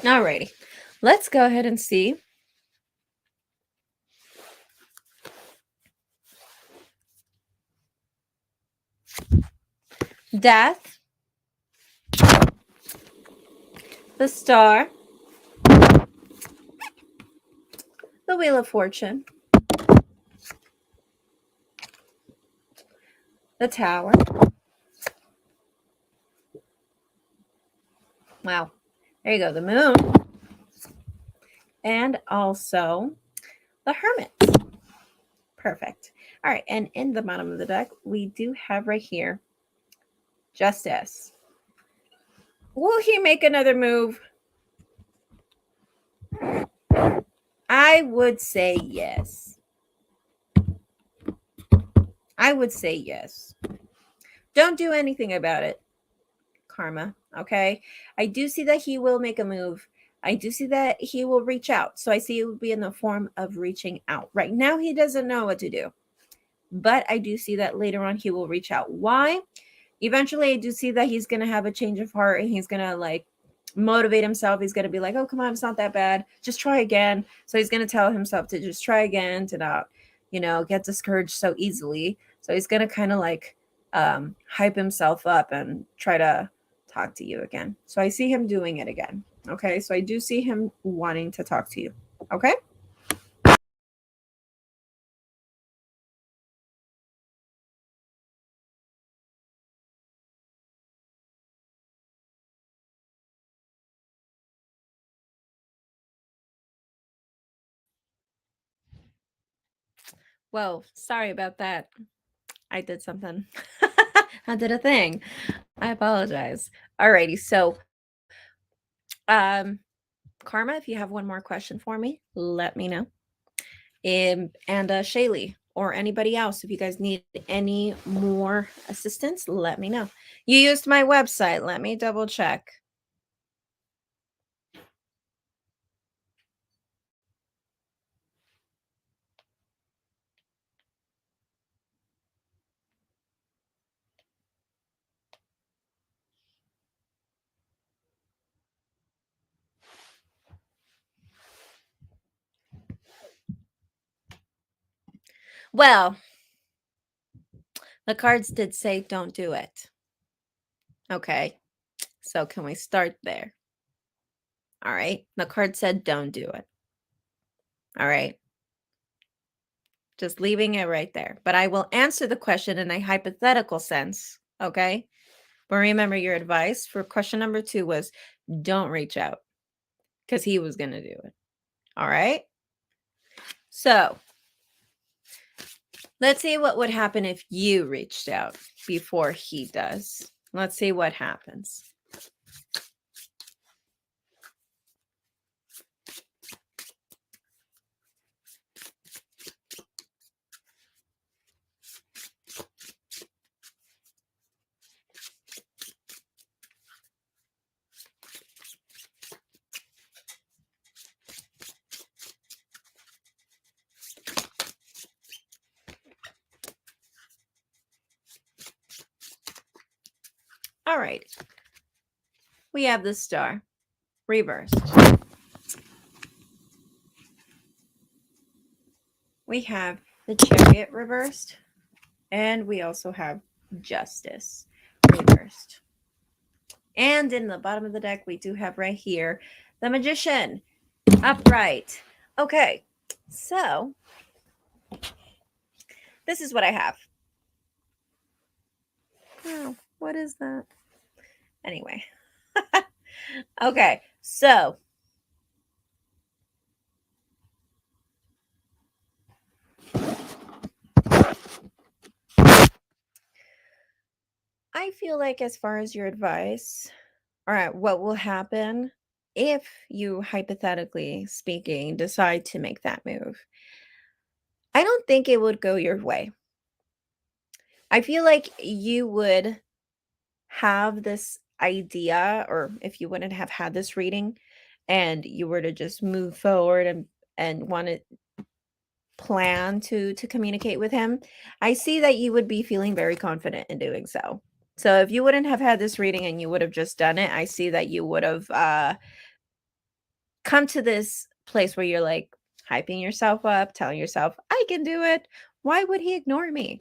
Alrighty, let's go ahead and see. Death, the Star, the Wheel of Fortune, the Tower. Wow, there you go, the Moon, and also the Hermit. Perfect. All right, and in the bottom of the deck, we do have right here Justice. Will he make another move? I would say yes. I would say yes. Don't do anything about it, Karma. Okay. I do see that he will make a move. I do see that he will reach out. So I see it would be in the form of reaching out. Right now, he doesn't know what to do. But I do see that later on he will reach out. Why? Eventually, I do see that he's going to have a change of heart and he's going to like motivate himself. He's going to be like, oh, come on, it's not that bad. Just try again. So he's going to tell himself to just try again, to not, get discouraged so easily. So he's going to kind of like hype himself up and try to talk to you again. So I see him doing it again. Okay. So I do see him wanting to talk to you. Okay. Well, sorry about that. I did something. I did a thing. I apologize. Alrighty. So, Karma, if you have one more question for me, let me know. And Shaylee or anybody else, if you guys need any more assistance, let me know. You used my website. Let me double check. Well, the cards did say don't do it. Okay. So can we start there? All right. The card said don't do it. All right. Just leaving it right there. But I will answer the question in a hypothetical sense. Okay. But remember, your advice for question number 2 was don't reach out because he was going to do it. All right. So let's see what would happen if you reached out before he does. Let's see what happens. All right. We have the Star reversed. We have the Chariot reversed. And we also have Justice reversed. And in the bottom of the deck, we do have right here the Magician upright. Okay, so this is what I have. Oh, what is that? Anyway. Okay, so I feel like as far as your advice, all right, what will happen if you, hypothetically speaking, decide to make that move? I don't think it would go your way. I feel like you would have this idea, or if you wouldn't have had this reading and you were to just move forward and want to plan to communicate with him, I see that you would be feeling very confident in doing so. So if you wouldn't have had this reading and you would have just done it, I see that you would have come to this place where you're like hyping yourself up, telling yourself, I can do it. Why would he ignore me?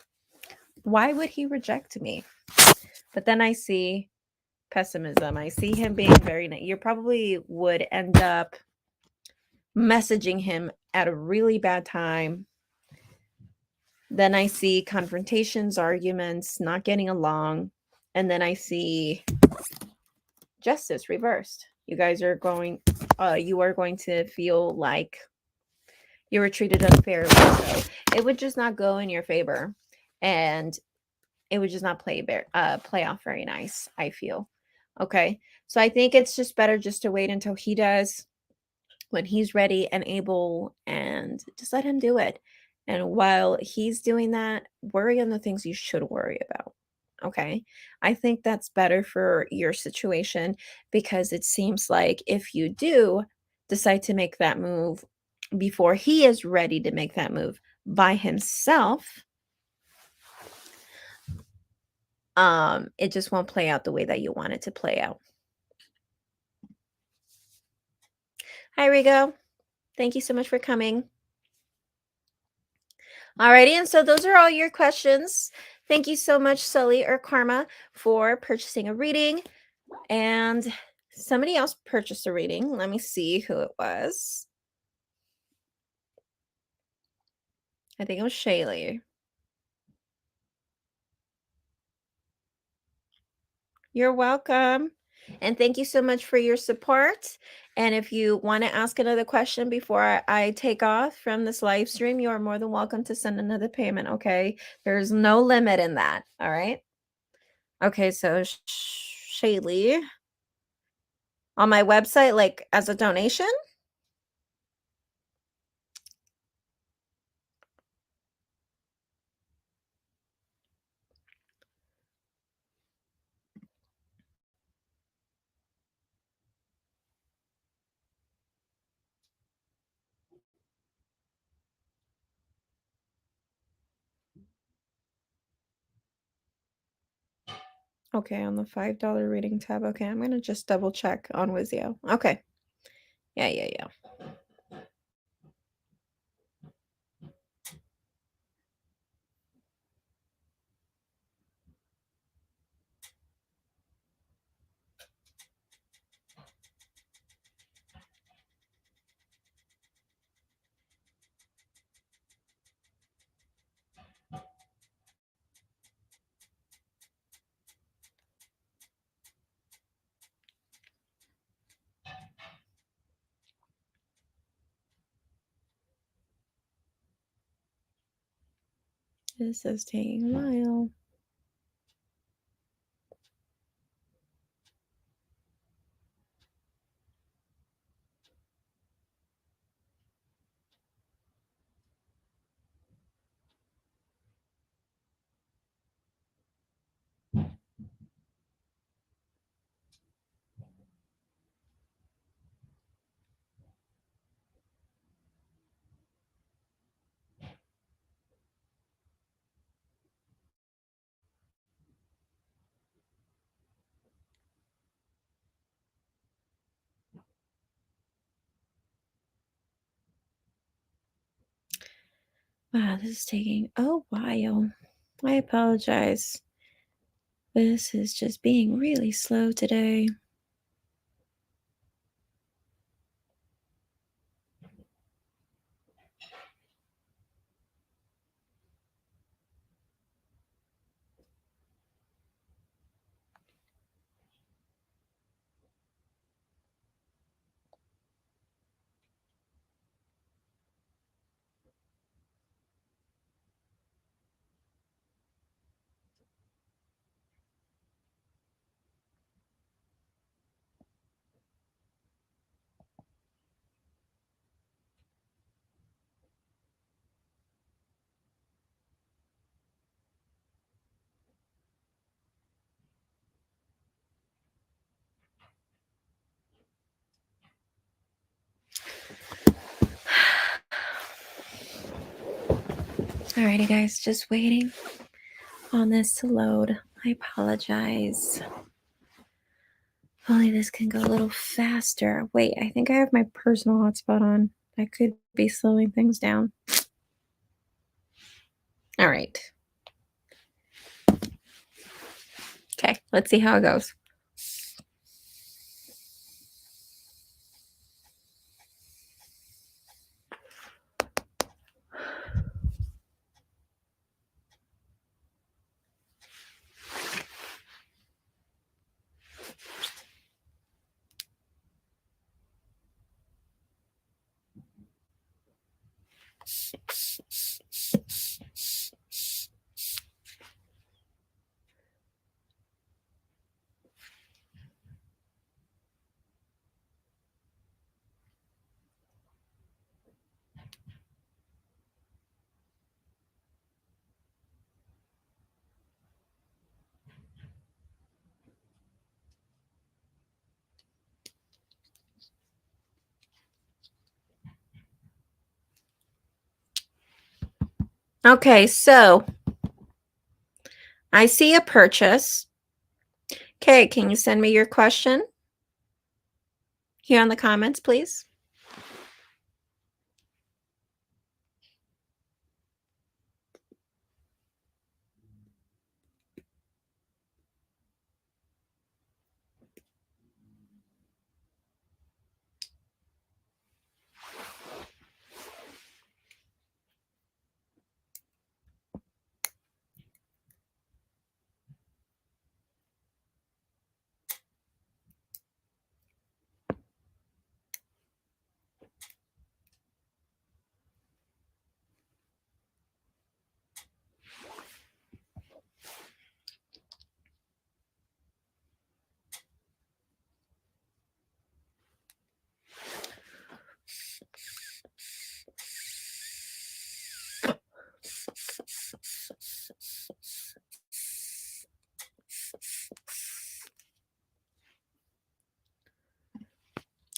Why would he reject me? But then I see pessimism. I see him being very, you probably would end up messaging him at a really bad time. Then I see confrontations, arguments, not getting along. And then I see Justice reversed. You guys are going, you are going to feel like you were treated unfairly. So it would just not go in your favor. And it would just not play off very nice, I feel. Okay. So I think it's just better just to wait until he does, when he's ready and able, and just let him do it. And while he's doing that, worry on the things you should worry about. Okay. I think that's better for your situation, because it seems like if you do decide to make that move before he is ready to make that move by himself, it just won't play out the way that you want it to play out. Hi, Rigo. Thank you so much for coming. Alrighty, and so those are all your questions. Thank you so much, Sully or Karma, for purchasing a reading. And somebody else purchased a reading. Let me see who it was. I think it was Shaylee. You're welcome. And thank you so much for your support. And if you want to ask another question before I take off from this live stream, you are more than welcome to send another payment, okay? There's no limit in that, all right? Okay, so Shaylee, on my website, like as a donation? Okay, on the $5 reading tab. Okay, I'm going to just double check on Wizio. Okay. Yeah. This is taking a while. Wow, this is taking a while. I apologize. This is just being really slow today. Alrighty, guys, just waiting on this to load. I apologize. Only this can go a little faster. Wait, I think I have my personal hotspot on. That could be slowing things down. All right. Okay, let's see how it goes. Okay, so I see a purchase. Okay, can you send me your question here in the comments, please?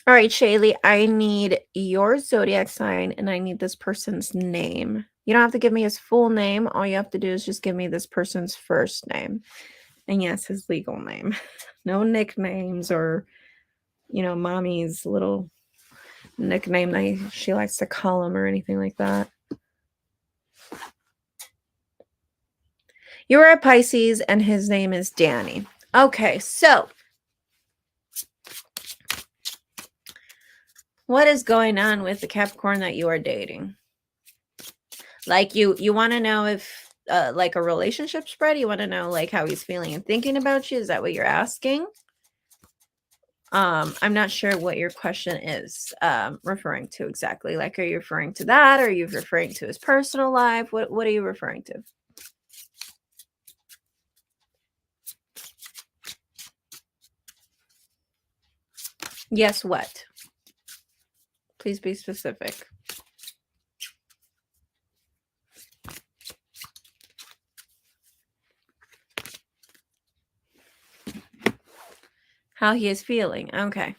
All right, Shaylee, I need your zodiac sign and I need this person's name. You don't have to give me his full name. All you have to do is just give me this person's first name. And yes, his legal name. No nicknames or, mommy's little nickname that she likes to call him or anything like that. You're a Pisces and his name is Danny. Okay, so what is going on with the Capricorn that you are dating? Like you want to know if like a relationship spread? You want to know like how he's feeling and thinking about you? Is that what you're asking? I'm not sure what your question is referring to exactly. Like, are you referring to that? Or are you referring to his personal life? What are you referring to? Yes, what? Please be specific. How he is feeling. Okay.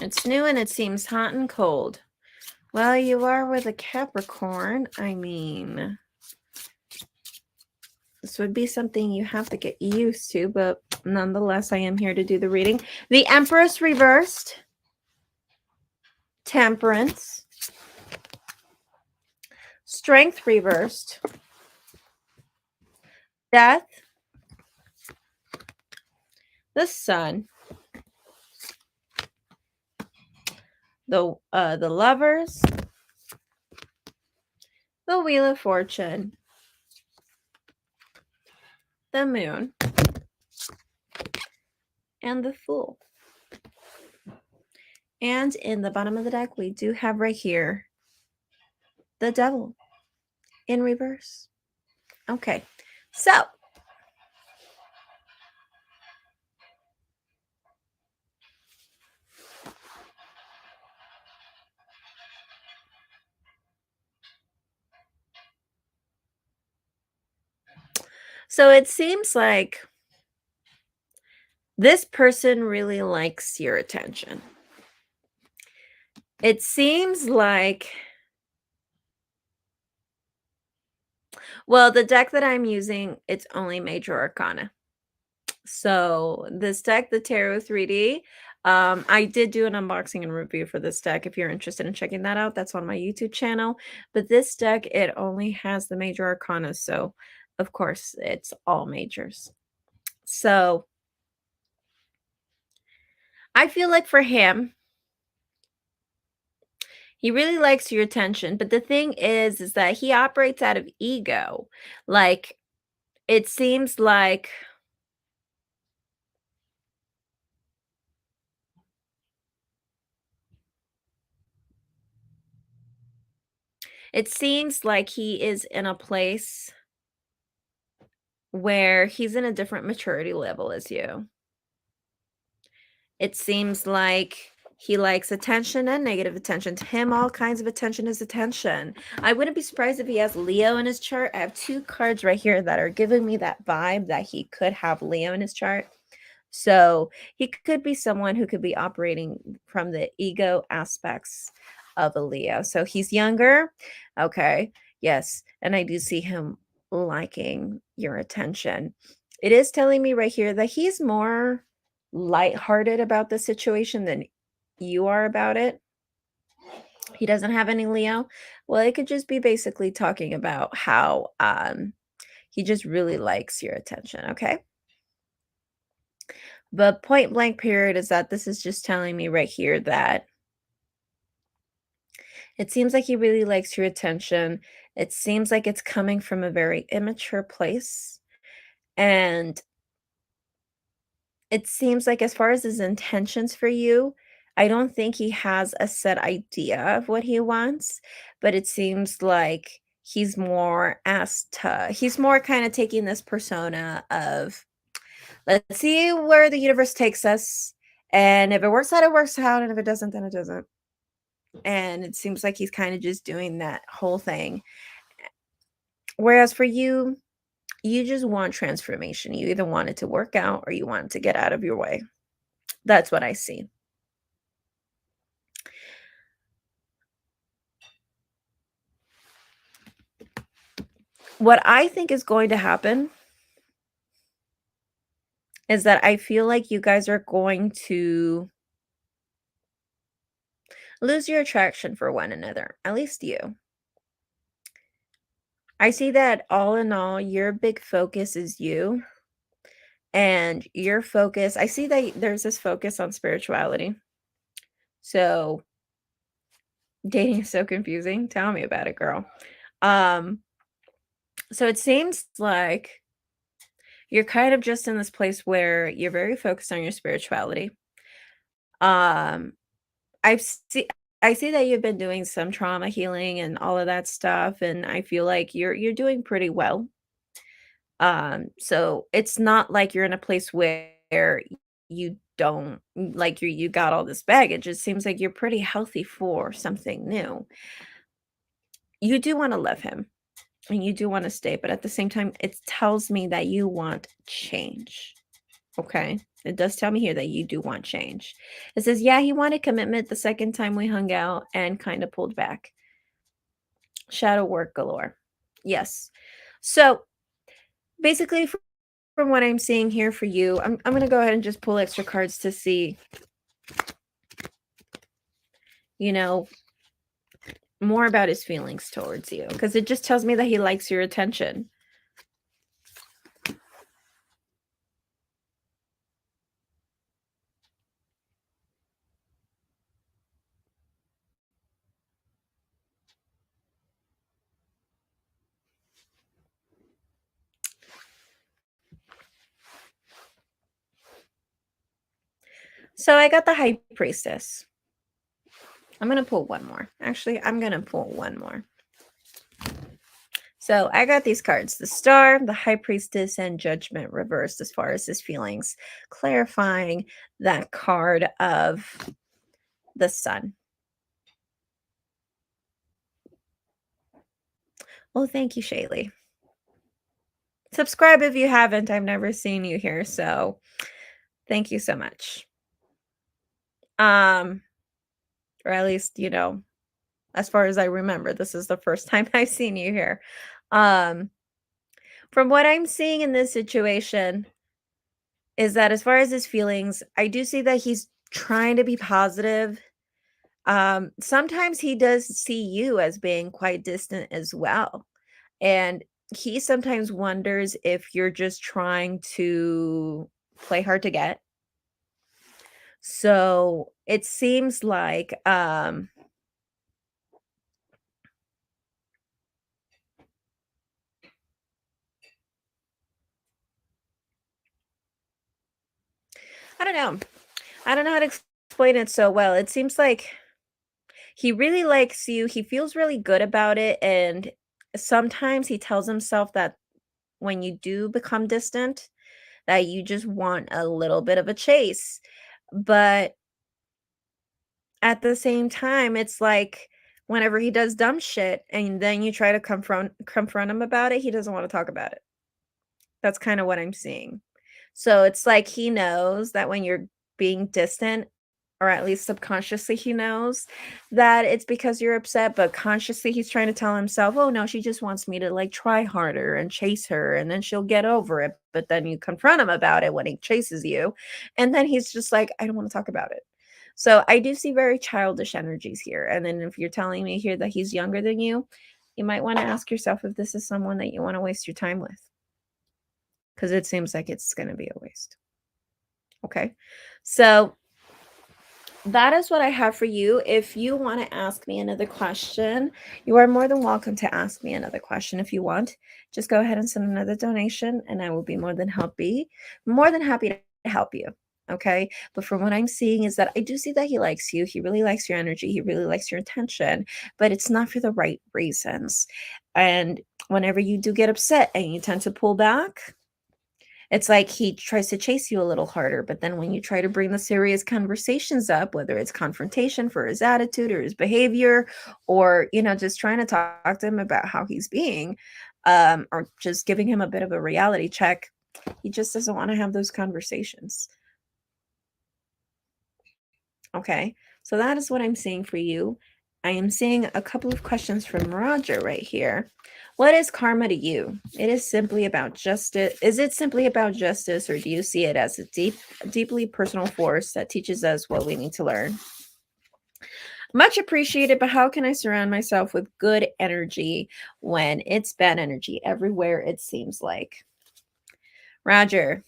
It's new and it seems hot and cold. Well, you are with a Capricorn. I mean, this would be something you have to get used to, but nonetheless, I am here to do the reading. The Empress reversed. Temperance. Strength reversed. Death. The Sun. The Lovers. The Wheel of Fortune. The Moon. And the Fool. And in the bottom of the deck, we do have right here the Devil in reverse. Okay, so it seems like this person really likes your attention. It seems like, well, the deck that I'm using, it's only major arcana. So this deck, the Tarot 3D, I did do an unboxing and review for this deck. If you're interested in checking that out, that's on my YouTube channel. But this deck, it only has the major arcana. So, of course, it's all majors. So I feel like for him, he really likes your attention. But the thing is that he operates out of ego. Like, it seems like he is in a place where he's in a different maturity level as you. It seems like he likes attention and negative attention. To him, all kinds of attention is attention. I wouldn't be surprised if he has Leo in his chart. I have 2 cards right here that are giving me that vibe that he could have Leo in his chart. So he could be someone who could be operating from the ego aspects of a Leo. So he's younger. Okay. Yes. And I do see him liking your attention. It is telling me right here that he's more lighthearted about the situation than you are about it. He doesn't have any Leo. Well, it could just be basically talking about how he just really likes your attention. Okay. But point blank period is that this is just telling me right here that it seems like he really likes your attention. It seems like it's coming from a very immature place. And it seems like as far as his intentions for you, I don't think he has a set idea of what he wants, but it seems like he's more he's more kind of taking this persona of, let's see where the universe takes us. And if it works out, it works out. And if it doesn't, then it doesn't. And it seems like he's kind of just doing that whole thing. Whereas for you, you just want transformation. You either want it to work out or you want it to get out of your way. That's what I see. What I think is going to happen is that I feel like you guys are going to lose your attraction for one another, at least you. I see that all in all, your big focus is you. And your focus, I see that there's this focus on spirituality. So dating is so confusing. Tell me about it, girl. So it seems like you're kind of just in this place where you're very focused on your spirituality. Um, I see I see that you've been doing some trauma healing and all of that stuff, and I feel like you're doing pretty well. So it's not like you're in a place where you don't like you got all this baggage. It seems like you're pretty healthy for something new. You do want to love him and you do want to stay, but at the same time, it tells me that you want change. Okay. It does tell me here that you do want change. It says, yeah, he wanted commitment the second time we hung out and kind of pulled back. Shadow work galore. Yes. So basically, from what I'm seeing here for you, I'm going to go ahead and just pull extra cards to see, you know, more about his feelings towards you, because it just tells me that he likes your attention. So I got the High Priestess. I'm going to pull one more. Actually, I'm going to pull one more. So I got these cards, the Star, the High Priestess, and Judgment reversed as far as his feelings, clarifying that card of the Sun. Oh, thank you, Shaylee. Subscribe if you haven't. I've never seen you here, so thank you so much. Or at least, as far as I remember, this is the first time I've seen you here. From what I'm seeing in this situation is that as far as his feelings, I do see that he's trying to be positive. Sometimes he does see you as being quite distant as well. And he sometimes wonders if you're just trying to play hard to get. So it seems like I don't know. I don't know how to explain it so well. It seems like he really likes you. He feels really good about it. And sometimes he tells himself that when you do become distant, that you just want a little bit of a chase. But at the same time, it's like whenever he does dumb shit and then you try to confront him about it, he doesn't want to talk about it. That's kind of what I'm seeing. So it's like he knows that when you're being distant, or at least subconsciously he knows that it's because you're upset, but consciously he's trying to tell himself, "Oh no, she just wants me to like try harder and chase her and then she'll get over it." But then you confront him about it when he chases you, and then he's just like, "I don't want to talk about it." So I do see very childish energies here. And then if you're telling me here that he's younger than you might want to ask yourself if this is someone that you want to waste your time with, because it seems like it's going to be a waste. Okay. So that is what I have for you. If you want to ask me another question, you are more than welcome to ask me another question if you want. Just go ahead and send another donation and I will be more than happy to help you. Okay. But from what I'm seeing is that I do see that he likes you. He really likes your energy. He really likes your attention, but it's not for the right reasons. And whenever you do get upset and you tend to pull back, it's like he tries to chase you a little harder, but then when you try to bring the serious conversations up, whether it's confrontation for his attitude or his behavior, or just trying to talk to him about how he's being, or just giving him a bit of a reality check, he just doesn't want to have those conversations. Okay, so that is what I'm seeing for you. I am seeing a couple of questions from Roger right here. What is karma to you? It is simply about justice. Is it simply about justice, or do you see it as a deeply personal force that teaches us what we need to learn? Much appreciated, but how can I surround myself with good energy when it's bad energy everywhere, it seems like? Roger,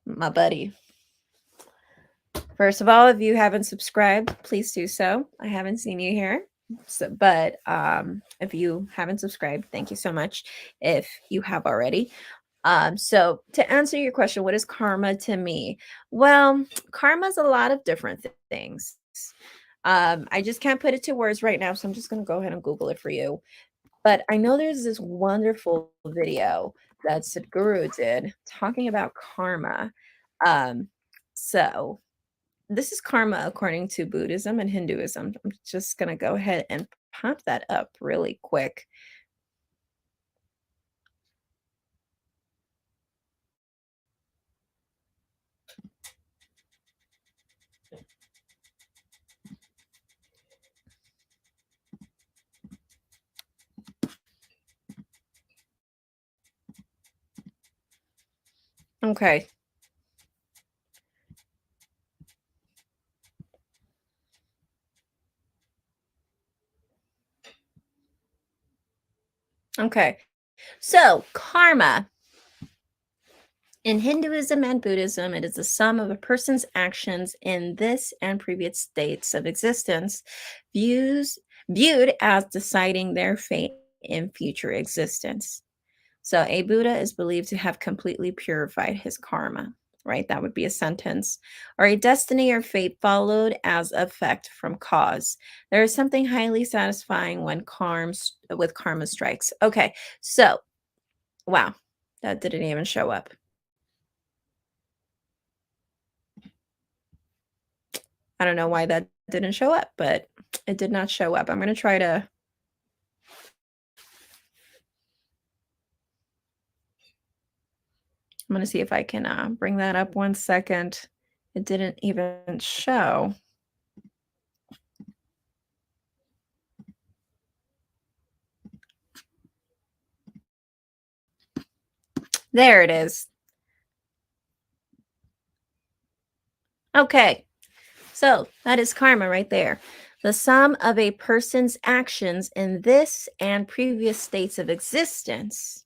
my buddy. First of all, if you haven't subscribed, please do so. I haven't seen you here. But if you haven't subscribed, thank you so much if you have already. So to answer your question, what is karma to me? Well, karma is a lot of different things. I just can't put it to words right now, so I'm just going to go ahead and Google it for you. But I know there's this wonderful video that Sadhguru did talking about karma. So this is karma according to Buddhism and Hinduism. I'm just going to go ahead and pop that up really quick. Okay. Okay. So, karma. In Hinduism and Buddhism, it is the sum of a person's actions in this and previous states of existence, views viewed as deciding their fate in future existence. So a Buddha is believed to have completely purified his karma, right? That would be a sentence. Or a destiny or fate followed as effect from cause. There is something highly satisfying when karma strikes. Okay, so wow, that didn't even show up. I don't know why that didn't show up, but it did not show up. I'm going to try to I'm going to see if I can bring that up 1 second. It didn't even show. There it is. Okay. So that is karma right there. The sum of a person's actions in this and previous states of existence,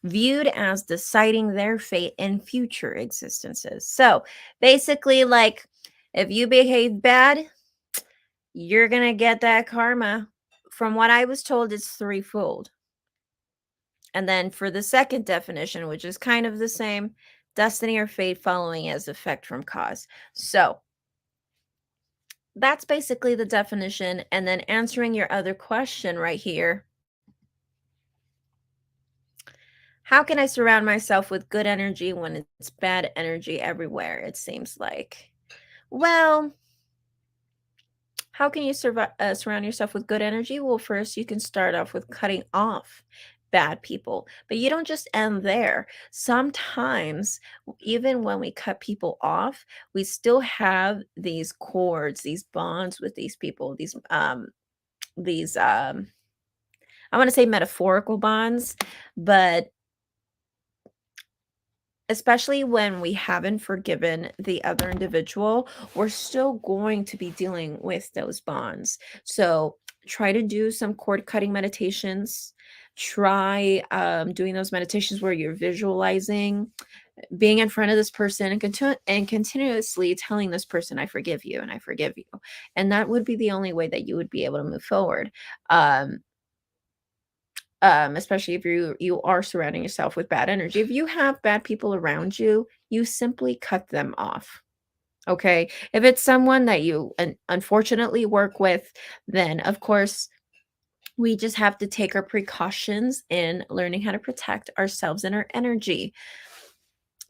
viewed as deciding their fate in future existences. So basically, like, if you behave bad, you're going to get that karma. From what I was told, it's threefold. And then for the second definition, which is kind of the same, destiny or fate following as effect from cause. So that's basically the definition. And then answering your other question right here. How can I surround myself with good energy when it's bad energy everywhere? It seems like. Well, how can you surround yourself with good energy? Well, first, you can start off with cutting off bad people, but you don't just end there. Sometimes, even when we cut people off, we still have these cords, these bonds with these people, these I want to say metaphorical bonds, but especially when we haven't forgiven the other individual, we're still going to be dealing with those bonds. So try to do some cord cutting meditations. Try doing those meditations where you're visualizing being in front of this person and, continuously telling this person, I forgive you and I forgive you. And that would be the only way that you would be able to move forward. Um, especially if you are surrounding yourself with bad energy. If you have bad people around you, you simply cut them off. Okay. If it's someone that you unfortunately work with, then of course we just have to take our precautions in learning how to protect ourselves and our energy.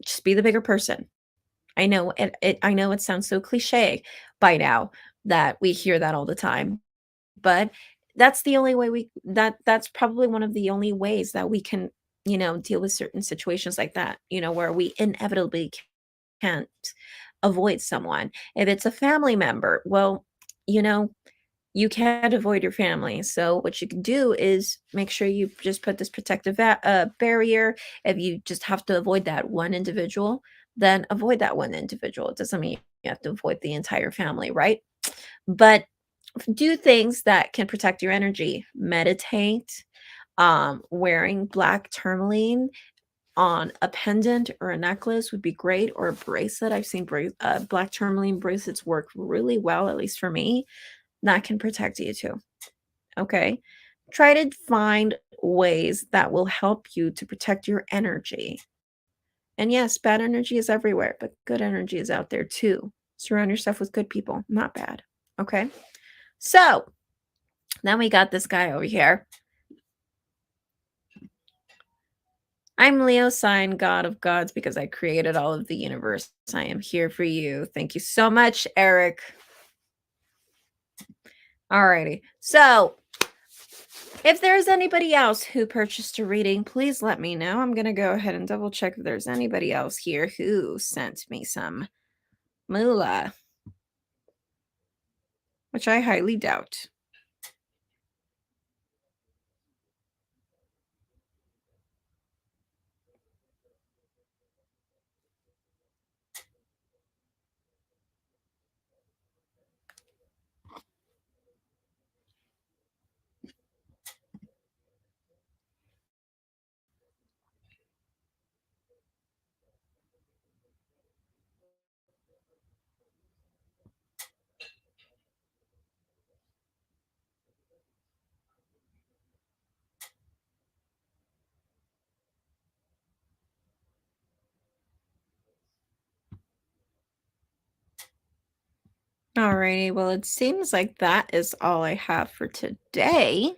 Just be the bigger person. I know it sounds so cliche by now that we hear that all the time, but that's the only way that's probably one of the only ways that we can, deal with certain situations like that, where we inevitably can't avoid someone. If it's a family member, well, you know, you can't avoid your family. So what you can do is make sure you just put this protective barrier. If you just have to avoid that one individual, then avoid that one individual. It doesn't mean you have to avoid the entire family, right? But do things that can protect your energy. Meditate, wearing black tourmaline on a pendant or a necklace would be great, or a bracelet. I've seen black tourmaline bracelets work really well, at least for me. That can protect you too. Okay. Try to find ways that will help you to protect your energy. And yes, bad energy is everywhere, but good energy is out there too. Surround yourself with good people, not bad. Okay. So then we got this guy over here. I'm Leo sign, God of gods, because I created all of the universe. I am here for you. Thank you so much, Eric. Alrighty. So if there's anybody else who purchased a reading, please let me know. I'm going to go ahead and double check if there's anybody else here who sent me some moolah, which I highly doubt. Alrighty, well, it seems like that is all I have for today.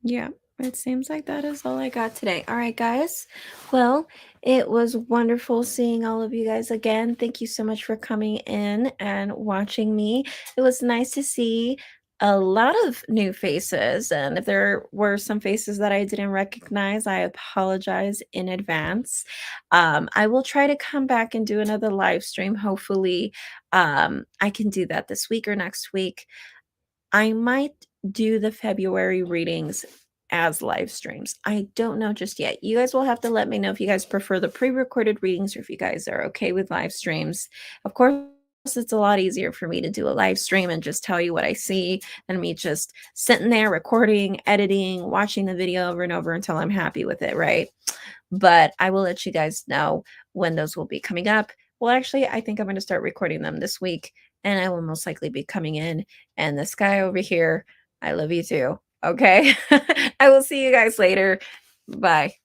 Yeah, it seems like that is all I got today. All right, guys. Well, it was wonderful seeing all of you guys again. Thank you so much for coming in and watching me. It was nice to see a lot of new faces. And if there were some faces that I didn't recognize, I apologize in advance. I will try to come back and do another live stream. Hopefully, I can do that this week or next week. I might do the February readings as live streams. I don't know just yet. You guys will have to let me know if you guys prefer the pre-recorded readings or if you guys are okay with live streams. Of course, it's a lot easier for me to do a live stream and just tell you what I see than me just sitting there recording, editing, watching the video over and over until I'm happy with it, right? But I will let you guys know when those will be coming up. Well, actually, I think I'm going to start recording them this week, and I will most likely be coming in. And this guy over here, I love you too. Okay. I will see you guys later. Bye.